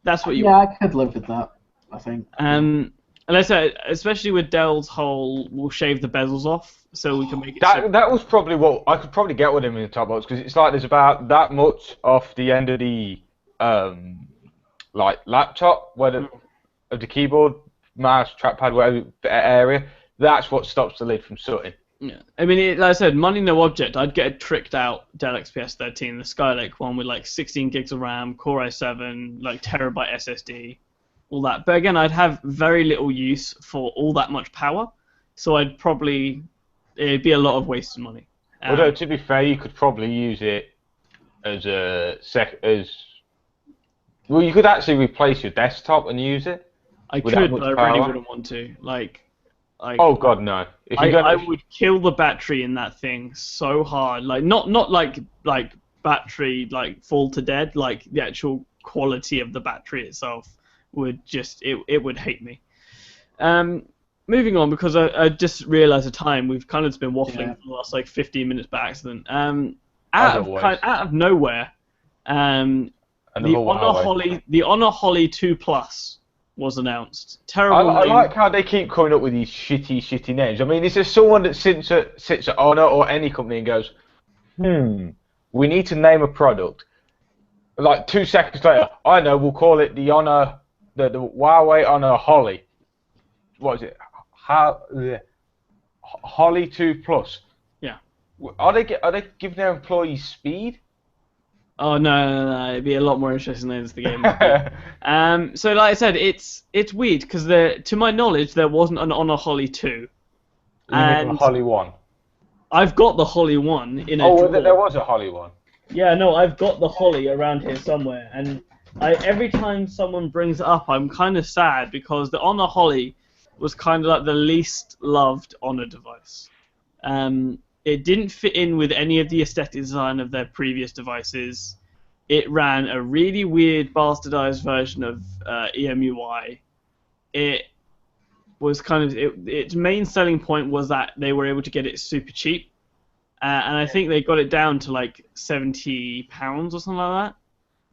That's what you want. I could live with that, I think. And I said, especially with Dell's whole, we'll shave the bezels off so we can make it. That was probably what I could probably get with him in the top box, because it's like there's about that much off the end of the like laptop, of the keyboard, mouse, trackpad, whatever area. That's what stops the lid from sooting. Yeah, I mean, like I said, money no object. I'd get a tricked out Dell XPS 13, the Skylake one with like 16 gigs of RAM, Core i7, like terabyte SSD. All that, but again, I'd have very little use for all that much power, so it'd be a lot of wasted money. Although to be fair, you could probably use it as well. You could actually replace your desktop and use it. I could, but I really wouldn't want to. Oh God, no! I would kill the battery in that thing so hard. Like not like battery fall to dead. Like the actual quality of the battery itself would just it would hate me. Moving on, because I just realised the time. We've kind of been waffling for the last 15 minutes by accident. Out of nowhere, the Honor Holly 2 Plus was annoust. Terrible. I like how they keep coming up with these shitty names. I mean, is there someone that sits at Honor or any company and goes, we need to name a product? Like 2 seconds later, I know, we'll call it the Honor. The Huawei Honor Holly. What is it? Holly 2 Plus. Yeah. Are they giving their employees speed? Oh no! It'd be a lot more interesting than the game. So like I said, it's weird because to my knowledge there wasn't an Honor Holly 2. And Holly 1. I've got the Holly 1 in a drawer. There was a Holly 1. Yeah, no, I've got the Holly around here somewhere, and every time someone brings it up, I'm kind of sad because the Honor Holly was kind of like the least loved Honor device. It didn't fit in with any of the aesthetic design of their previous devices. It ran a really weird bastardized version of EMUI. It was its main selling point was that they were able to get it super cheap, and I think they got it down to like £70 or something like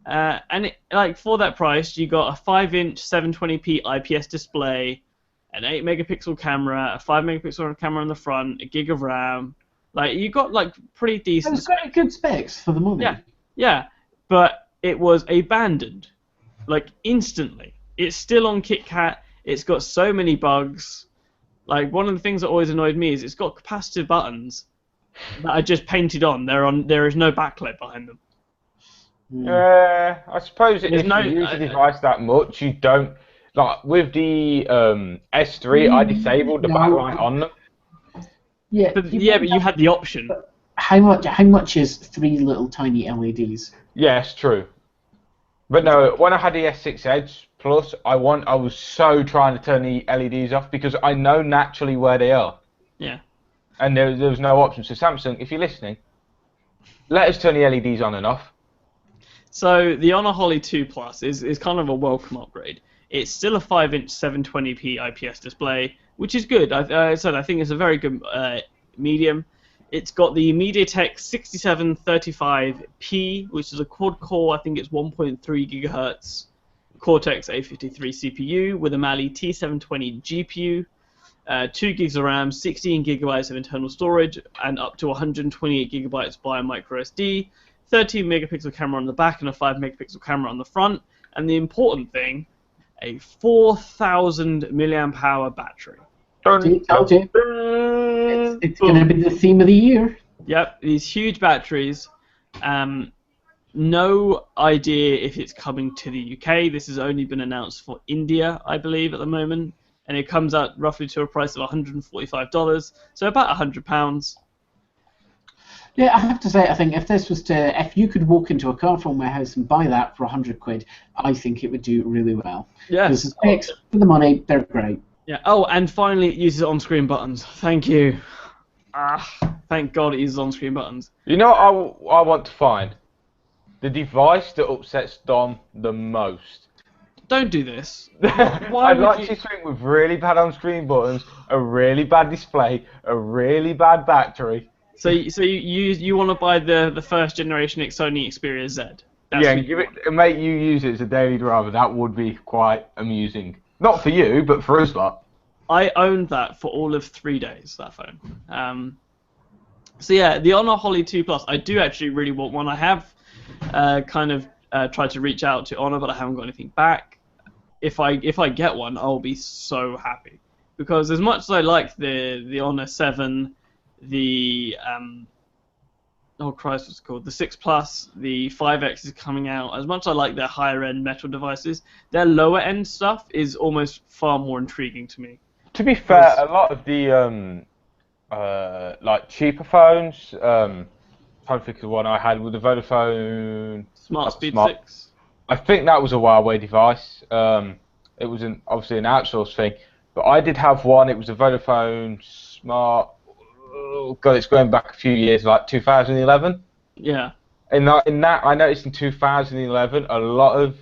that. And for that price, you got a 5-inch 720p IPS display, an 8-megapixel camera, a 5-megapixel camera on the front, a gig of RAM. Like you got like pretty decent. It's got good specs for the money. Yeah, but it was abandoned, like instantly. It's still on KitKat. It's got so many bugs. Like one of the things that always annoyed me is it's got capacitive buttons that are just painted on. There is no backlit behind them. I suppose if you use the device that much, you don't. Like with the S3, I disabled the backlight on them. Yeah, but you had the option. How much is 3 little tiny LEDs? Yes, true. But no, when I had the S6 Edge Plus, I was so trying to turn the LEDs off because I know naturally where they are. Yeah. And there was no option. So Samsung, if you're listening, let us turn the LEDs on and off. So the Honor Holly 2 Plus is kind of a welcome upgrade. It's still a 5-inch 720p IPS display, which is good. I think it's a very good medium. It's got the MediaTek 6735P, which is a quad-core, I think it's 1.3 gigahertz Cortex A53 CPU with a Mali T720 GPU, 2 gigs of RAM, 16 gigabytes of internal storage, and up to 128 gigabytes via microSD, 13 megapixel camera on the back and a 5 megapixel camera on the front, and the important thing, a 4,000 milliamp hour battery. Told you. It's going to be the theme of the year. Yep, these huge batteries. No idea if it's coming to the UK. This has only been announced for India, I believe, at the moment. And it comes out roughly to a price of $145, so about £100. Yeah, I have to say, I think if you could walk into a Carphone warehouse and buy that for £100, I think it would do really well. Yes. The specs, for the money, they're great. Yeah. Oh, and finally, it uses on-screen buttons. Thank you. Thank God it uses on-screen buttons. You know what I want to find? The device that upsets Dom the most. Don't do this. I'd like to think with really bad on-screen buttons, a really bad display, a really bad battery. So you want to buy the first generation Sony Xperia Z? Make you use it as a daily driver. That would be quite amusing. Not for you, but for us lot. I owned that for all of 3 days. That phone. So yeah, the Honor Holly 2 Plus. I do actually really want one. I have tried to reach out to Honor, but I haven't got anything back. If I get one, I'll be so happy because as much as I like the Honor 7. The what's it called? The 6 Plus, the 5X is coming out. As much as I like their higher end metal devices, their lower end stuff is almost far more intriguing to me. To be fair, a lot of the like cheaper phones, trying to think of the one I had with the Vodafone Smart Speed 6. I think that was a Huawei device. It was obviously an outsourced thing, but I did have one. It was a Vodafone Smart. Oh God, it's going back a few years, like 2011. Yeah. In that, I noticed in 2011 a lot of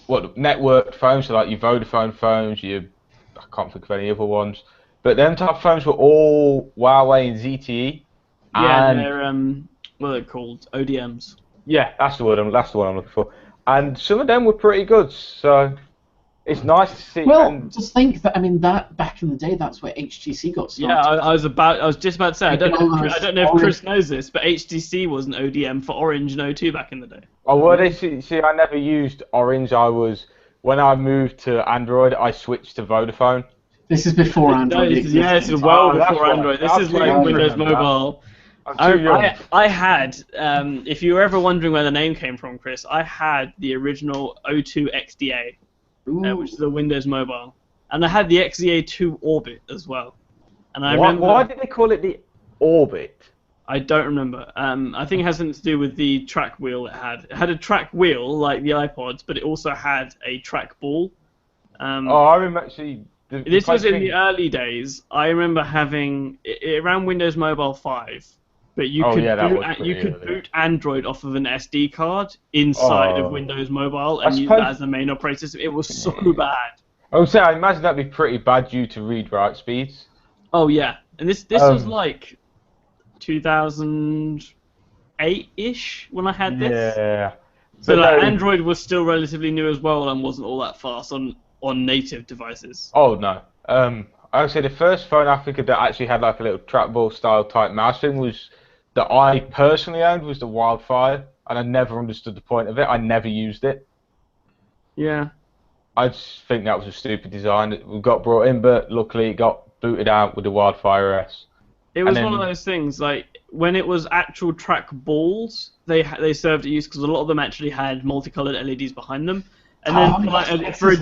networked phones, so like your Vodafone phones, I can't think of any other ones, but them type of phones were all Huawei and ZTE. Yeah, and they're what are they called? ODMs. Yeah, that's the word I'm looking for. And some of them were pretty good, so. It's nice to see. Well, just think that that back in the day, that's where HTC got started. Yeah, I was just about to say. I don't know if Chris knows this, but HTC was an ODM for Orange and O2 back in the day. Oh, well, see, I never used Orange. When I moved to Android, I switched to Vodafone. This is before Android. This is well before Android. This is like Windows Mobile. I had, if you were ever wondering where the name came from, Chris, I had the original O2 XDA. Which is a Windows Mobile, and I had the XDA2 Orbit as well. And I remember. Why did they call it the Orbit? I don't remember. I think it has something to do with the track wheel it had. It had a track wheel like the iPods, but it also had a track ball. I remember. See, This was in the early days. I remember having it ran Windows Mobile 5, but you could boot Android off of an SD card inside of Windows Mobile and use that as the main operating system. It was so bad. I would say, I imagine that'd be pretty bad due to read-write speeds. Oh yeah, and this was like 2008-ish when I had this. Yeah. So like, Android was still relatively new as well and wasn't all that fast on native devices. Oh no. I would say the first phone I think that actually had like a little trackball style type mouse thing was that I personally owned was the Wildfire, and I never understood the point of it. I never used it. Yeah. I just think that was a stupid design that got brought in, but luckily it got booted out with the Wildfire S. It was one of those things, like, when it was actual track balls, they served a use because a lot of them actually had multicolored LEDs behind them. And then for a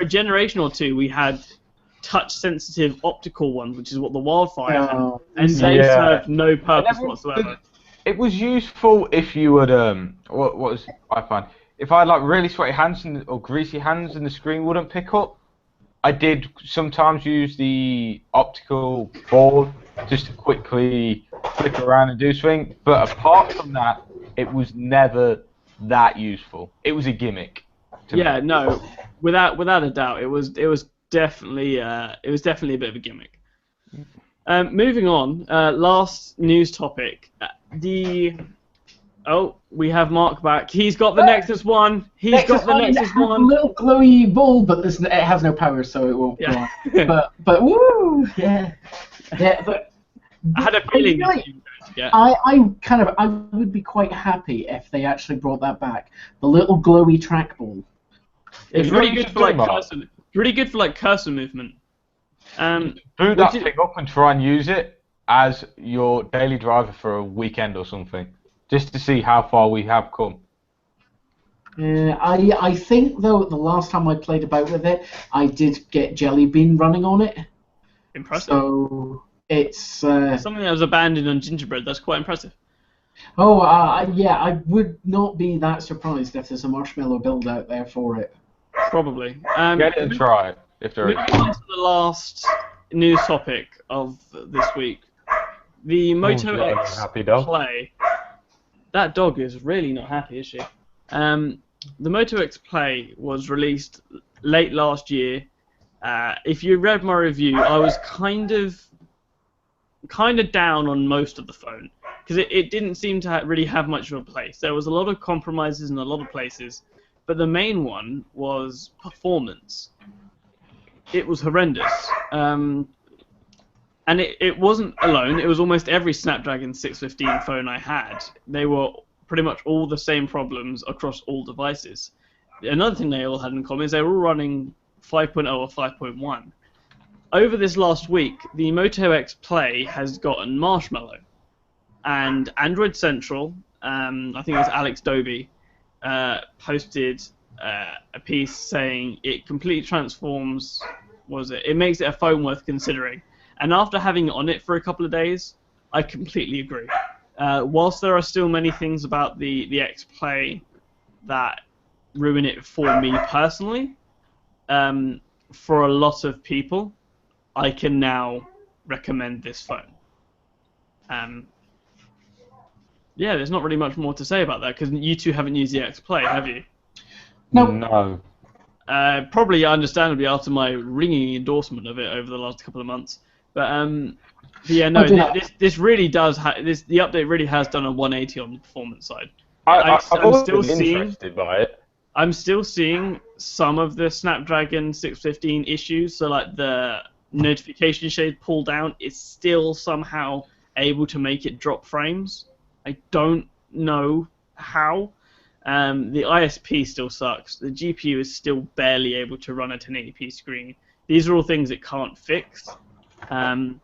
generation or two, we had touch-sensitive optical ones, which is what the Wildfire had, and they served no purpose whatsoever. It was useful if you would what was I find if I had like really sweaty hands or greasy hands and the screen wouldn't pick up. I did sometimes use the optical board just to quickly flick around and do something, but apart from that, it was never that useful. It was a gimmick. Yeah, no, without a doubt, it was definitely a bit of a gimmick. Moving on, last news topic. We have Mark back. He's got the Nexus 1. He's got the Nexus 1. A little glowy ball, but it has no power, so it won't go on. But woo, yeah. But I had a feeling. I would be quite happy if they actually brought that back. The little glowy trackball. It's really good for cursor movement. Boot that thing up and try and use it as your daily driver for a weekend or something, just to see how far we have come. I think though the last time I played about with it, I did get Jelly Bean running on it. Impressive. So it's something that was abandoned on Gingerbread. That's quite impressive. Yeah, I would not be that surprised if there's a Marshmallow build out there for it. Probably. Get it and try it if there is. Moving on to the last news topic of this week, the Moto X Play. That dog is really not happy, is she? The Moto X Play was released late last year. If you read my review, I was kind of down on most of the phone because it didn't seem to really have much of a place. There was a lot of compromises in a lot of places, but the main one was performance. It was horrendous. And it wasn't alone. It was almost every Snapdragon 615 phone I had. They were pretty much all the same problems across all devices. Another thing they all had in common is they were all running 5.0 or 5.1. Over this last week, the Moto X Play has gotten Marshmallow. And Android Central, I think it was Alex Doby, posted a piece saying it completely transforms, it makes it a phone worth considering. And after having it on it for a couple of days, I completely agree. Whilst there are still many things about the X Play that ruin it for me personally, for a lot of people, I can now recommend this phone. Yeah, there's not really much more to say about that because you two haven't used the X Play, have you? No. Probably understandably after my ringing endorsement of it over the last couple of months. But yeah, no, this really does. The update really has done a 180 on the performance side. I've always been interested by it. I'm still seeing some of the Snapdragon 615 issues. So like the notification shade pull down is still somehow able to make it drop frames. I don't know how. The ISP still sucks. The GPU is still barely able to run a 1080p screen. These are all things it can't fix. The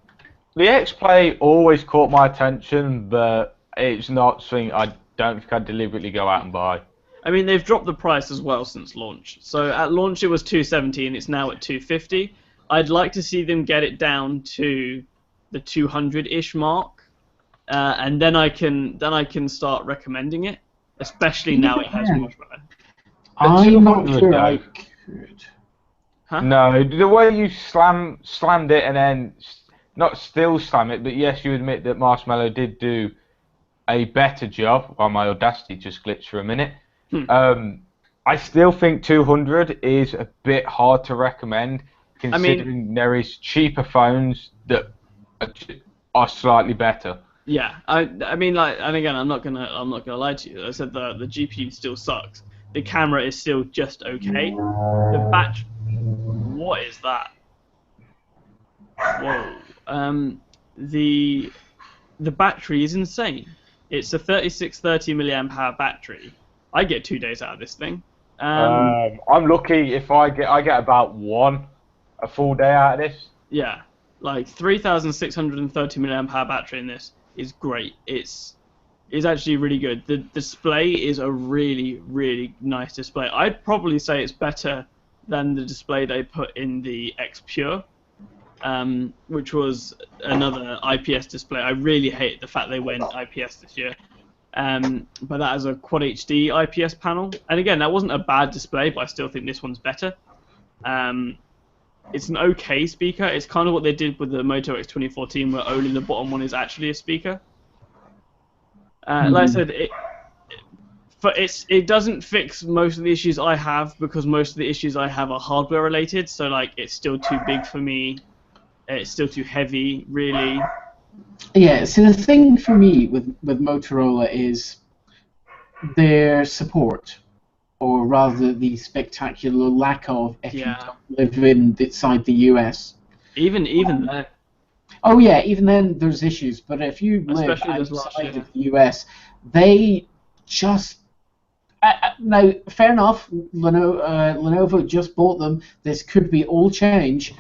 X Play always caught my attention, but it's not something I don't think I'd deliberately go out and buy. I mean, they've dropped the price as well since launch. So at launch it was $270 and it's now at $250. I'd like to see them get it down to the 200-ish mark, and then I can start recommending it, especially now it has Marshmallow. I'm not sure I could. No, the way you slammed it and then not still slam it, but yes, you admit that Marshmallow did do a better job. While my Audacity just glitched for a minute. I still think 200 is a bit hard to recommend, considering there is cheaper phones that are slightly better. Yeah, I mean, like, and again, I'm not gonna lie to you. I said the GPU still sucks. The camera is still just okay. The battery, what is that? Whoa. The battery is insane. It's a 3630 milliamp hour battery. I get 2 days out of this thing. I'm lucky if I get about a full day out of this. Yeah, like 3630 milliamp hour battery in this is great. It's actually really good. The display is a really, really nice display. I'd probably say it's better than the display they put in the X Pure, which was another IPS display. I really hate the fact they went IPS this year. But that is a Quad HD IPS panel. And again, that wasn't a bad display, but I still think this one's better. It's an okay speaker. It's kind of what they did with the Moto X 2014, where only the bottom one is actually a speaker. Like I said, it doesn't fix most of the issues I have, because most of the issues I have are hardware related. So like, it's still too big for me. It's still too heavy, really. Yeah. So the thing for me with Motorola is their support, or rather the spectacular lack of, if you don't live inside the US. Even then. Oh yeah, even then there's issues. But if you live outside of the US, they just now, fair enough. Lenovo just bought them. This could be all change,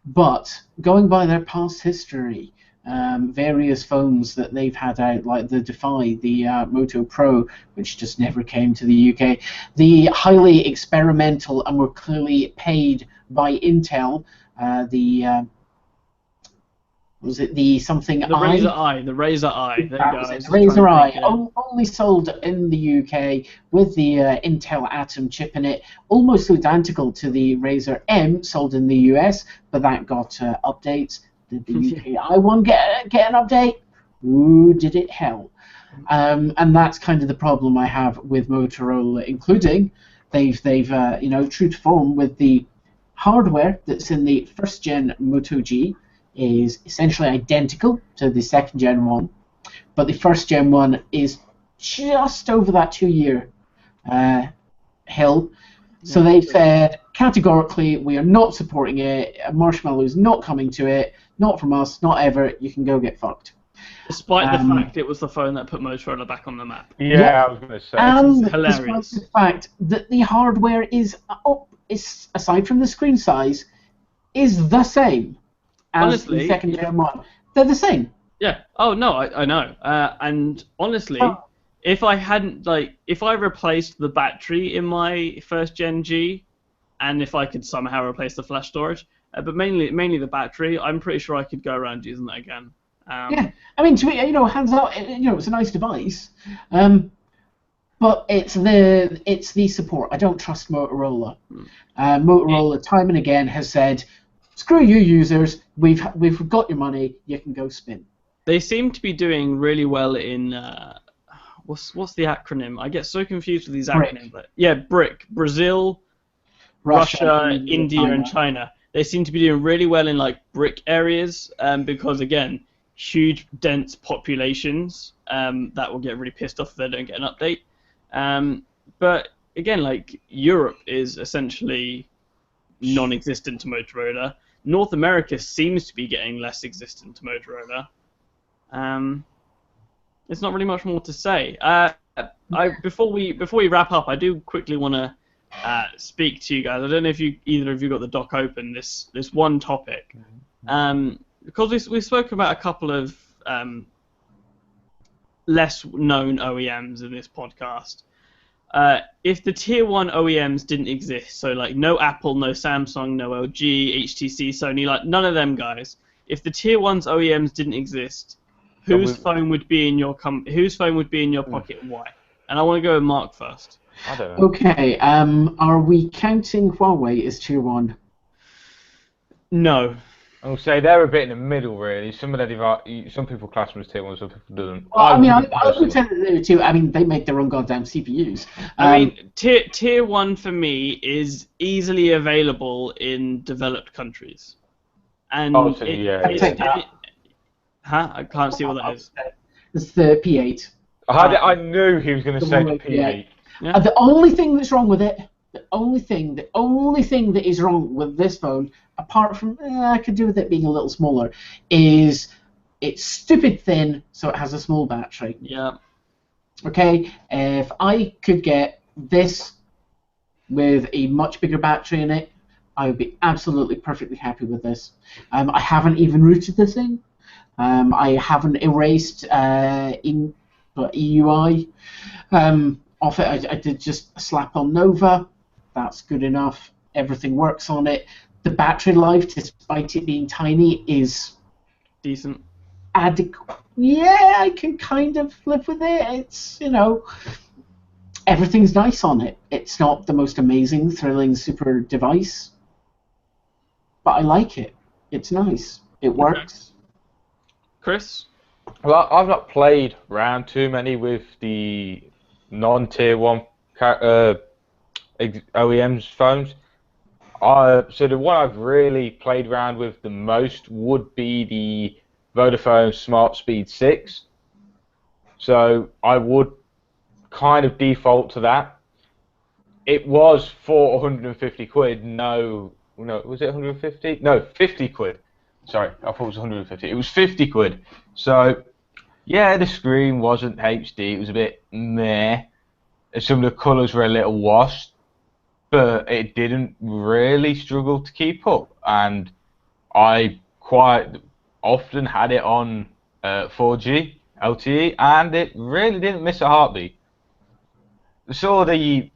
but going by their past history, various phones that they've had out, like the Defy, the Moto Pro, which just never came to the UK, the highly experimental and were clearly paid by Intel, was it the something the I? Razer I, the Razer I. There you go. The Razer I, only sold in the UK with the Intel Atom chip in it, almost identical to the Razer M sold in the US, but that got updates. Did the UK I1 get an update? Ooh, did it hell. And that's kind of the problem I have with Motorola, including they've true to form with the hardware that's in the first gen Moto G is essentially identical to the second gen one, but the first gen one is just over that 2-year hill. So they've said categorically, we are not supporting it. Marshmallow is not coming to it. Not from us. Not ever. You can go get fucked. Despite the fact it was the phone that put Motorola back on the map. Yeah, I was going to say. And hilarious. Despite the fact that the hardware is aside from the screen size, is the same as honestly, the second gen one. They're the same. Yeah. Oh no, I know. And honestly, if I replaced the battery in my first gen G, and if I could somehow replace the flash storage, but mainly the battery, I'm pretty sure I could go around using that again. Yeah, I mean, to me, hands up, it's a nice device, but it's the support. I don't trust Motorola. Motorola, time and again, has said, "Screw you, users. We've got your money. You can go spin." They seem to be doing really well in what's the acronym? I get so confused with these acronyms. But yeah, BRIC: Brazil, Russia, India, and China. They seem to be doing really well in like BRIC areas, because again, huge dense populations that will get really pissed off if they don't get an update. But again, like Europe is essentially non-existent to Motorola. North America seems to be getting less existent to Motorola. There's not really much more to say. Before we wrap up, I do quickly want to speak to you guys. I don't know if either of you got the doc open. This one topic, because we spoke about a couple of less known OEMs in this podcast. If the tier 1 OEMs didn't exist, so like no Apple, no Samsung, no LG, HTC, Sony, like none of them guys. If the tier 1's OEMs didn't exist, whose phone would be in your pocket and why? And I want to go with Mark first. I don't know. Okay, are we counting Huawei as tier 1? No. I'll say they're a bit in the middle, really. Some of the some people class them as tier 1, some people don't. Well, I mean, I personally. would say that they were too. I mean, they make their own goddamn CPUs. I mean, tier 1 for me is easily available in developed countries. And huh? I can't see what that is. It's the P8. I knew he was going to say the P8. Yeah. The only thing that's wrong with it, the only thing that is wrong with this phone, apart from I could do with it being a little smaller, is it's stupid thin, so it has a small battery. Yeah. Okay, if I could get this with a much bigger battery in it, I would be absolutely perfectly happy with this. I haven't even rooted this thing. I haven't erased EUI off it. I did just slap on Nova. That's good enough. Everything works on it. The battery life, despite it being tiny, is decent. Adequate. Yeah, I can kind of live with it. It's, everything's nice on it. It's not the most amazing, thrilling, super device, but I like it. It's nice. It works. Chris? Well, I've not played around too many with the non-tier 1 OEM's phones. So the one I've really played around with the most would be the Vodafone Smart Speed 6. So I would kind of default to that. It was for 150 quid. No, was it 150? No, 50 quid. Sorry, I thought it was 150. It was 50 quid. So, yeah, the screen wasn't HD. It was a bit meh. Some of the colours were a little washed, but it didn't really struggle to keep up. And I quite often had it on 4G LTE, and it really didn't miss a heartbeat. So the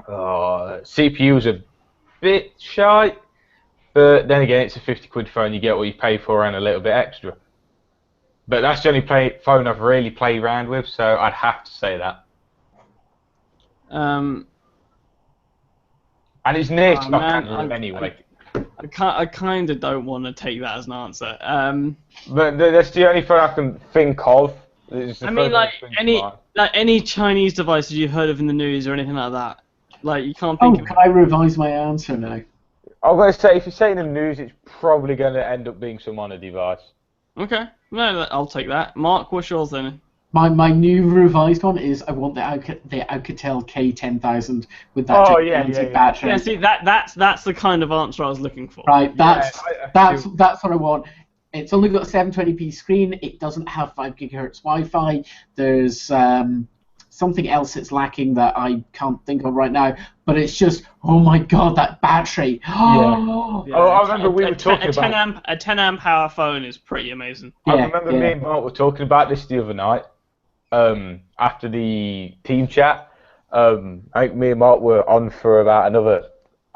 CPU was a bit shy. But then again, it's a 50 quid phone, you get what you pay for and a little bit extra. But that's the only phone I've really played around with, so I'd have to say that. And it's near stock anyway. I kind of don't want to take that as an answer. But that's the only phone I can think of. I mean, like any Chinese devices you've heard of in the news or anything like that. Like, you can't think of... can I revise my answer now? I'm going to say, if you say in the news, it's probably going to end up being some on a device. Okay. No, I'll take that. Mark, what's yours then? My new revised one is I want the Alcatel K10000 with that gigantic battery. Yeah, see, that's the kind of answer I was looking for. Right, that's what I want. It's only got a 720p screen. It doesn't have 5 GHz Wi-Fi. There's something else it's lacking that I can't think of right now. But it's just, oh my god, that battery. Oh, I remember we were talking about... A 10 amp hour phone is pretty amazing. I remember me and Mark were talking about this the other night. After the team chat. I think me and Mark were on for about another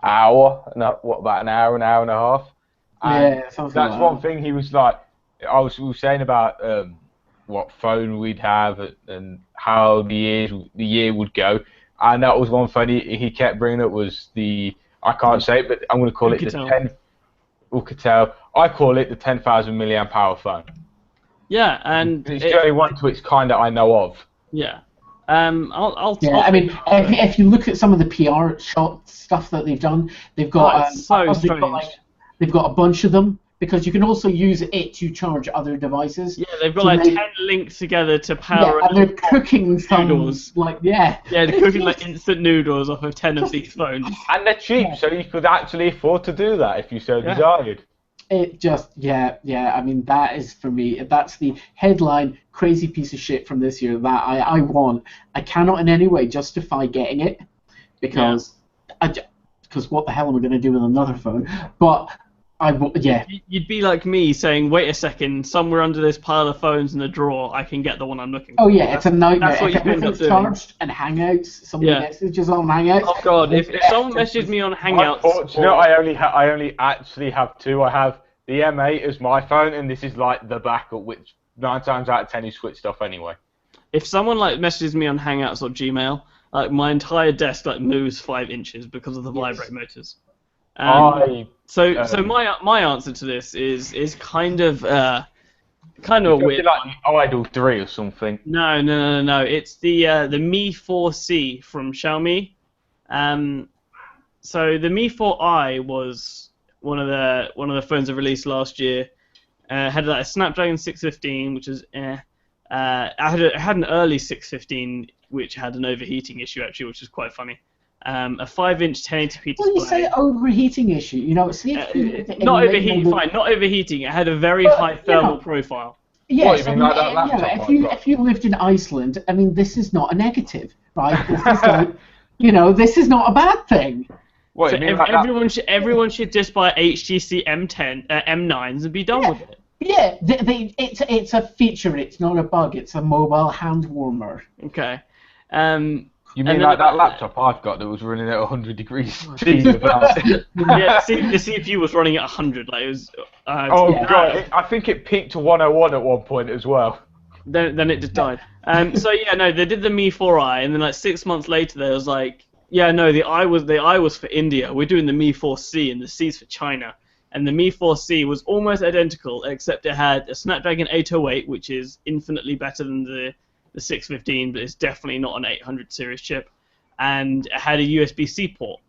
hour. About an hour and a half. And that's one thing he was like... we were saying about... what phone we'd have and how the year would go, and that was one phone he kept bringing up was the, I can't say it, but I'm going to call it the 10 Alcatel. I call it the 10,000 milliamp hour phone. Yeah, and it's the only one to its kind that I know of. Yeah. I mean, if you look at some of the PR stuff that they've done, they've got they've got a bunch of them. Because you can also use it to charge other devices. Yeah, they've got 10 links together to power. Yeah, and they're cooking some noodles. Yeah, they're cooking instant noodles off of 10 of these phones. And they're cheap, so you could actually afford to do that if you so desired. It just, I mean, that is for me. That's the headline crazy piece of shit from this year that I want. I cannot in any way justify getting it because what the hell am I going to do with another phone? But You'd be like me saying, wait a second, somewhere under this pile of phones in the drawer, I can get the one I'm looking for. Oh yeah, it's a nightmare. That's what if everything's charged and Hangouts, somebody messages on Hangouts. Oh god, if someone messages me on Hangouts... Unfortunately, I only actually have two. I have the M8 as my phone, and this is like the backup, which 9 times out of 10 is switched off anyway. If someone messages me on Hangouts or Gmail, my entire desk moves 5 inches because of the vibrate motors. So my answer to this is kind of a weird like one. Idol 3 or something. No. It's the Mi 4C from Xiaomi. So the Mi 4i was one of the phones I released last year. Had a Snapdragon 615, which is I had an early 615 which had an overheating issue actually, which is quite funny. A 5-inch 1080p display. When you say overheating issue, see if you not overheating, fine, not overheating. It had a very high thermal profile. Yes, what, you mean like that laptop if you lived in Iceland, I mean, this is not a negative, right? This is like, this is not a bad thing. What, so you mean like everyone should just buy HTC M9s and be done with it. Yeah, it's a feature. It's not a bug. It's a mobile hand warmer. Okay. You mean like that laptop I've got that was running at 100 degrees? Yeah, the CPU was running at 100. Like it was. God! I think it peaked to 101 at one point as well. Then it just died. So yeah, no, they did the Mi 4i, and then like 6 months later, they was like, yeah, no, the I was for India. We're doing the Mi 4C, and the C's for China. And the Mi 4C was almost identical, except it had a Snapdragon 808, which is infinitely better than the 615, but it's definitely not an 800 series chip, and it had a USB-C port,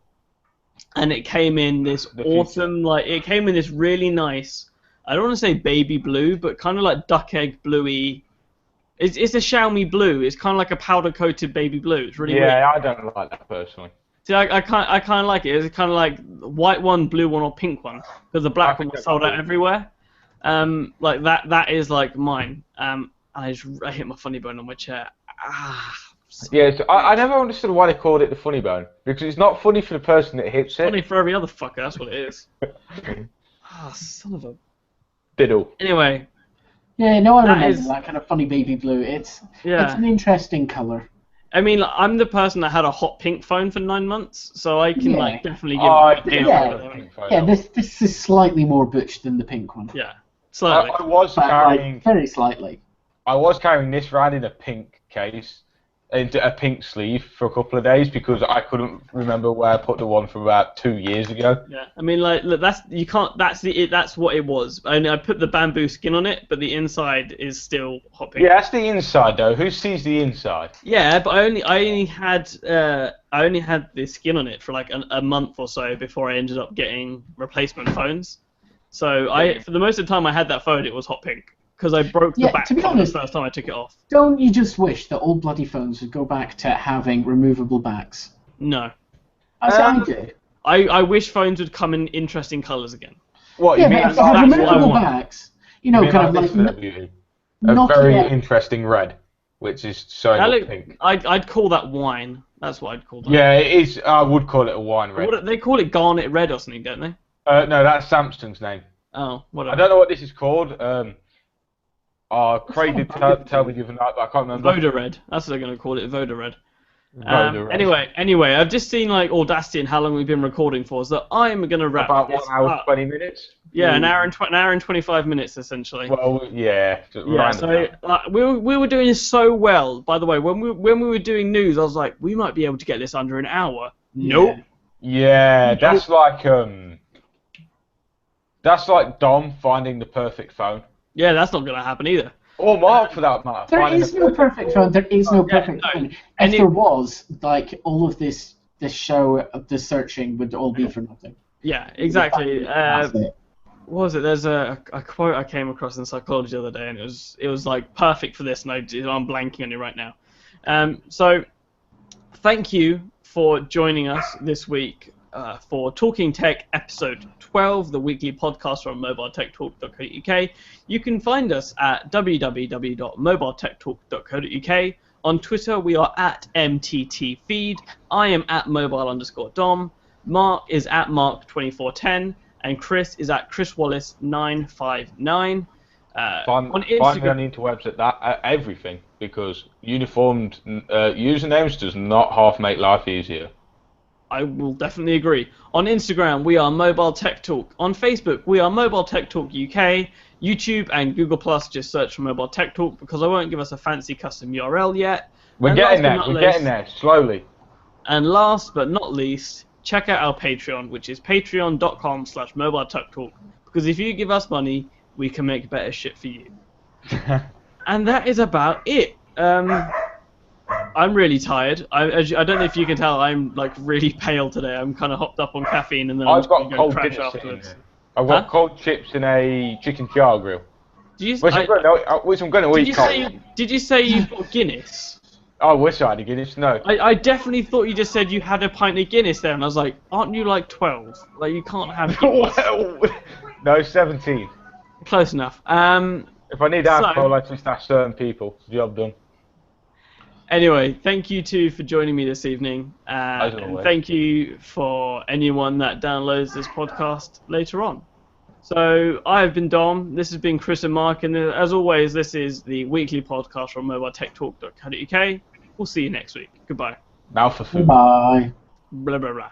and it came in this awesome, it came in this really nice, I don't want to say baby blue, but kind of like duck egg bluey. It's a Xiaomi blue. It's kind of like a powder coated baby blue. It's really weird. I don't like that personally. See, I kind of like it. It's kind of like white one, blue one, or pink one, because the black one was sold out everywhere. Like that is like mine. I hit my funny bone on my chair. Yeah, so I never understood why they called it the funny bone, because it's not funny for the person that hits it. Funny for every other fucker, that's what it is. Son of a... Diddle. Anyway. Yeah, no, I remember that kind of funny baby blue. It's an interesting colour. I mean, I'm the person that had a hot pink phone for 9 months, so I can definitely give it. This is slightly more butch than the pink one. Yeah, slightly. I was carrying... very slightly. I was carrying this around in a pink case, into a pink sleeve for a couple of days because I couldn't remember where I put the one from about 2 years ago. Yeah, I mean, like, look, that's what it was. I put the bamboo skin on it, but the inside is still hot pink. Yeah, that's the inside though. Who sees the inside? Yeah, but I only had the skin on it for like a month or so before I ended up getting replacement phones. So for the most of the time I had that phone, it was hot pink. Because I broke the back cover the first time I took it off. Don't you just wish that all bloody phones would go back to having removable backs? No. I do. I wish phones would come in interesting colours again. What, you mean removable backs? Kind of like a very interesting red, which is so pink. I'd call that wine. That's what I'd call that. Yeah, it is. I would call it a wine red. They call it garnet red or something, don't they? No, that's Samsung's name. Oh, whatever. I don't know what this is called. Craig did tell me the other night, but I can't remember. Voda Red. That's what they're going to call it, Voda Red. Anyway, I've just seen like Audacity and how long we've been recording for, so I'm going to wrap about 1 hour 20 minutes. Yeah, an hour and 25 minutes essentially. Well, yeah. So we were doing so well. By the way, when we were doing news, I was like, we might be able to get this under an hour. Nope. Yeah, that's like Dom finding the perfect phone. Yeah, that's not going to happen either. Or Mark, for that matter. There is no perfect phone. There is no perfect phone. If there was, like, all of this show, the searching would all be for nothing. Yeah, exactly. What was it? There's a quote I came across in psychology the other day, and it was like perfect for this, and I'm blanking on it right now. So, thank you for joining us this week for Talking Tech episode 12, the weekly podcast from MobileTechTalk.co.uk. You can find us at www.mobiletechtalk.co.uk. On Twitter, we are at MTTFeed. I am at mobile_dom. Mark is at Mark2410. And Chris is at ChrisWallace959. Find me on the interwebs at everything, because uniformed usernames does not half make life easier. I will definitely agree. On Instagram, we are Mobile Tech Talk. On Facebook, we are Mobile Tech Talk UK. YouTube and Google+, just search for Mobile Tech Talk, because I won't give us a fancy custom URL yet. We're getting there, slowly. And last but not least, check out our Patreon, which is patreon.com/MobileTechTalk. Because if you give us money, we can make better shit for you. And that is about it. I'm really tired. I don't know if you can tell, I'm like really pale today. I'm kind of hopped up on caffeine, and then I'm I've just got going to cold crash chips afterwards. in I've got cold chips in a chicken char grill. Which I'm going to eat cold. Did you say you got Guinness? I wish I had a Guinness. No. I definitely thought you just said you had a pint of Guinness there, and I was like, aren't you like 12? Like, you can't have Guinness. No, 17. Close enough. If I need alcohol, I just ask certain people. Job done. Anyway, thank you two for joining me this evening. And thank you for anyone that downloads this podcast later on. So, I have been Dom, this has been Chris and Mark, and as always, this is the weekly podcast from MobileTechTalk.co.uk. We'll see you next week. Goodbye. Now for food. Bye. Blah, blah, blah.